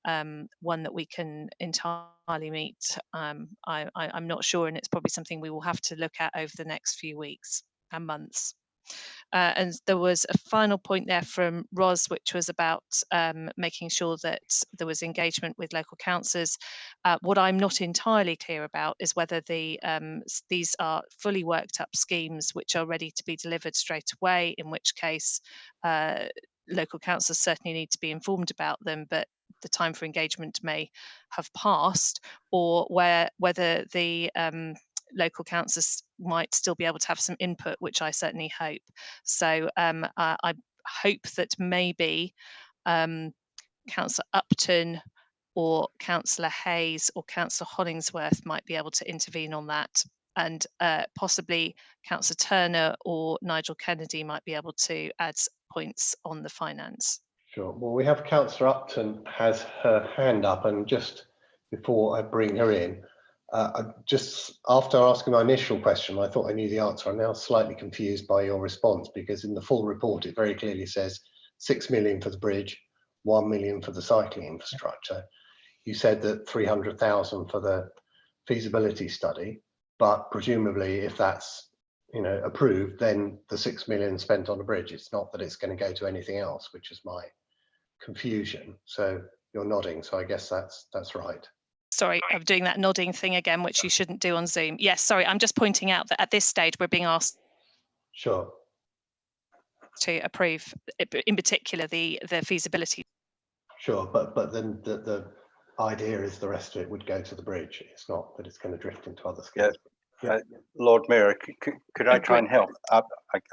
Speaker 8: one that we can entirely meet, I'm not sure, and it's probably something we will have to look at over the next few weeks and months. And there was a final point there from Ros, which was about making sure that there was engagement with local councillors. What I'm not entirely clear about is whether these are fully worked up schemes which are ready to be delivered straight away, in which case local councillors certainly need to be informed about them, but the time for engagement may have passed, or whether the local councillors might still be able to have some input, which I certainly hope. So I hope that maybe Councillor Upton or Councillor Hayes or Councillor Hollingsworth might be able to intervene on that, and possibly Councillor Turner or Nigel Kennedy might be able to add points on the finance.
Speaker 2: Sure. Well, we have Councillor Upton has her hand up, and just before I bring her in, just after asking my initial question, I thought I knew the answer. I'm now slightly confused by your response, because in the full report, it very clearly says 6 million for the bridge, 1 million for the cycling infrastructure. You said that 300,000 for the feasibility study, but presumably if that's approved, then the 6 million spent on the bridge. It's not that it's going to go to anything else, which is my confusion. So you're nodding, so I guess that's right.
Speaker 8: Sorry, I'm doing that nodding thing again, which you shouldn't do on Zoom. Yes, sorry, I'm just pointing out that at this stage we're being asked
Speaker 2: Sure.
Speaker 8: to approve, in particular, the feasibility.
Speaker 2: Sure, but then the idea is the rest of it would go to the bridge. It's not that it's going to drift into other schemes.
Speaker 1: Yeah. Lord Mayor, could I try and help? I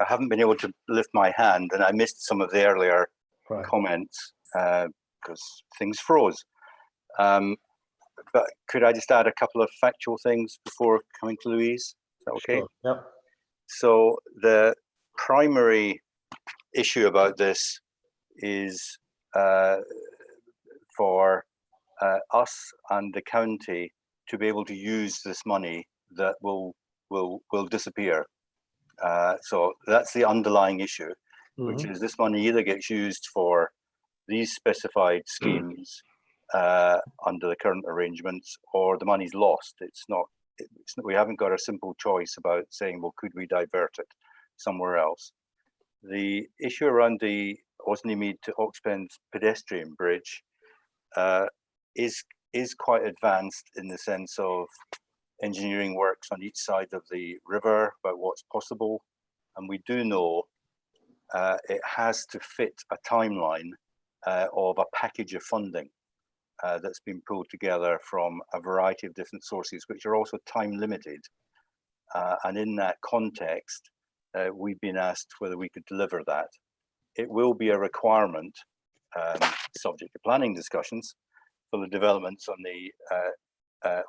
Speaker 1: haven't been able to lift my hand, and I missed some of the earlier comments because things froze. But could I just add a couple of factual things before coming to Louise? Is that okay?
Speaker 2: Sure. Yep.
Speaker 1: So the primary issue about this is for us and the county to be able to use this money that will disappear. So that's the underlying issue, which is this money either gets used for these specified schemes under the current arrangements, or the money's lost. We haven't got a simple choice about saying, well, could we divert it somewhere else? The issue around the Ozoni Mead to Oxpens pedestrian bridge is quite advanced in the sense of engineering works on each side of the river about what's possible, and we do know it has to fit a timeline of a package of funding that's been pulled together from a variety of different sources, which are also time limited. And in that context, we've been asked whether we could deliver that. It will be a requirement, subject to planning discussions, for the developments on the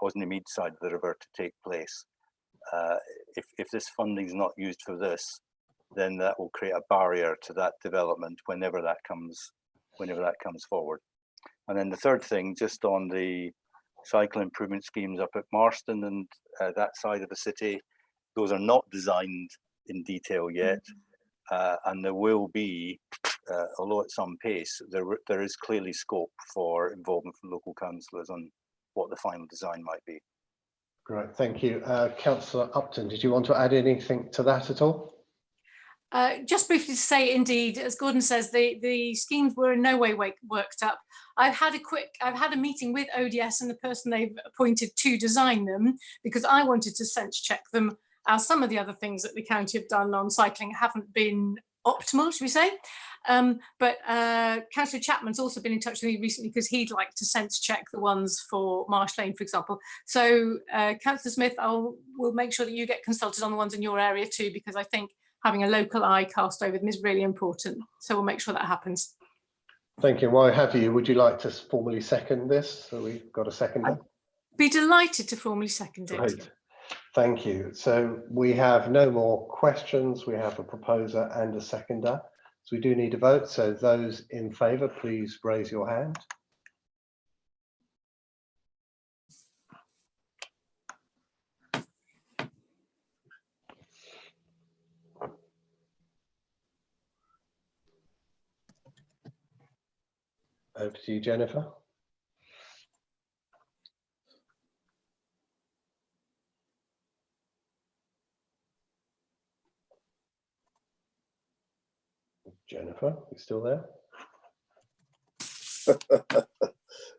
Speaker 1: Ozoni Mead side of the river to take place. If this funding is not used for this, then that will create a barrier to that development whenever that comes forward. And then the third thing, just on the cycle improvement schemes up at Marston and that side of the city, those are not designed in detail yet, and there will be, although at some pace, there is clearly scope for involvement from local councillors on what the final design might be.
Speaker 2: Great, thank you. Councillor Upton, did you want to add anything to that at all?
Speaker 5: Just briefly to say, indeed, as Gordon says, the schemes were in no way worked up. I've had a meeting with ODS and the person they've appointed to design them, because I wanted to sense check them, as some of the other things that the county have done on cycling haven't been optimal, should we say. But Councillor Chapman's also been in touch with me recently because he'd like to sense check the ones for Marsh Lane, for example. So Councillor Smith, we'll make sure that you get consulted on the ones in your area too, because I think having a local eye cast over them is really important. So we'll make sure that happens.
Speaker 2: Thank you. While I have you, would you like to formally second this? So we've got a seconder.
Speaker 5: I'd be delighted to formally second it.
Speaker 2: Great. Thank you. So we have no more questions. We have a proposer and a seconder. So we do need a vote. So those in favour, please raise your hand. Over to you, Jennifer. Jennifer, you still there?
Speaker 15: So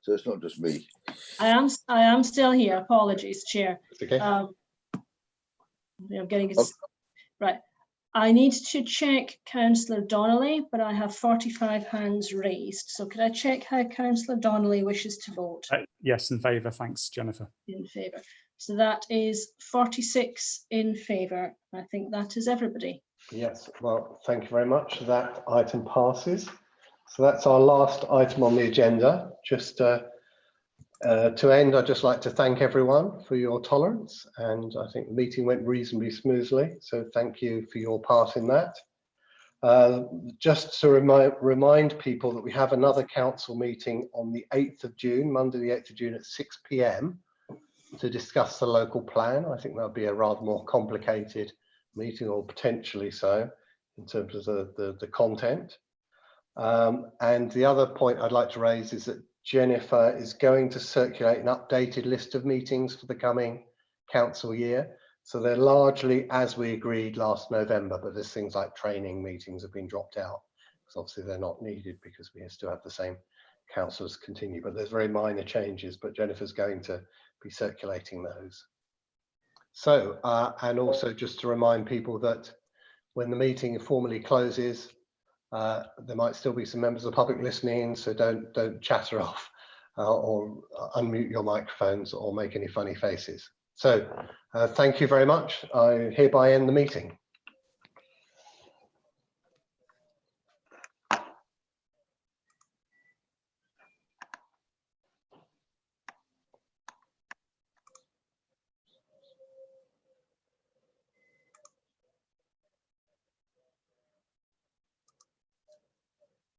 Speaker 15: it's not just me.
Speaker 3: I am still here. Apologies, Chair.
Speaker 2: It's okay.
Speaker 3: I'm getting it right. I need to check Councillor Donnelly, but I have 45 hands raised. So could I check how Councillor Donnelly wishes to vote?
Speaker 17: Yes, in favour. Thanks, Jennifer.
Speaker 3: In favour. So that is 46 in favour. I think that is everybody.
Speaker 2: Yes, well, thank you very much. That item passes. So that's our last item on the agenda. Just to end, I'd just like to thank everyone for your tolerance, and I think the meeting went reasonably smoothly. So thank you for your part in that. Just to remind people that we have another council meeting on the 8th of June, Monday the 8th of June at 6 p.m. to discuss the local plan. I think that'll be a rather more complicated meeting, or potentially so, in terms of the content. And the other point I'd like to raise is that Jennifer is going to circulate an updated list of meetings for the coming council year. So they're largely as we agreed last November, but there's things like training meetings have been dropped out, because obviously they're not needed because we still have the same councillors continue, but there's very minor changes, but Jennifer's going to be circulating those. So, and also just to remind people that when the meeting formally closes, there might still be some members of the public listening, so don't chatter off or unmute your microphones or make any funny faces. So thank you very much. I hereby end the meeting.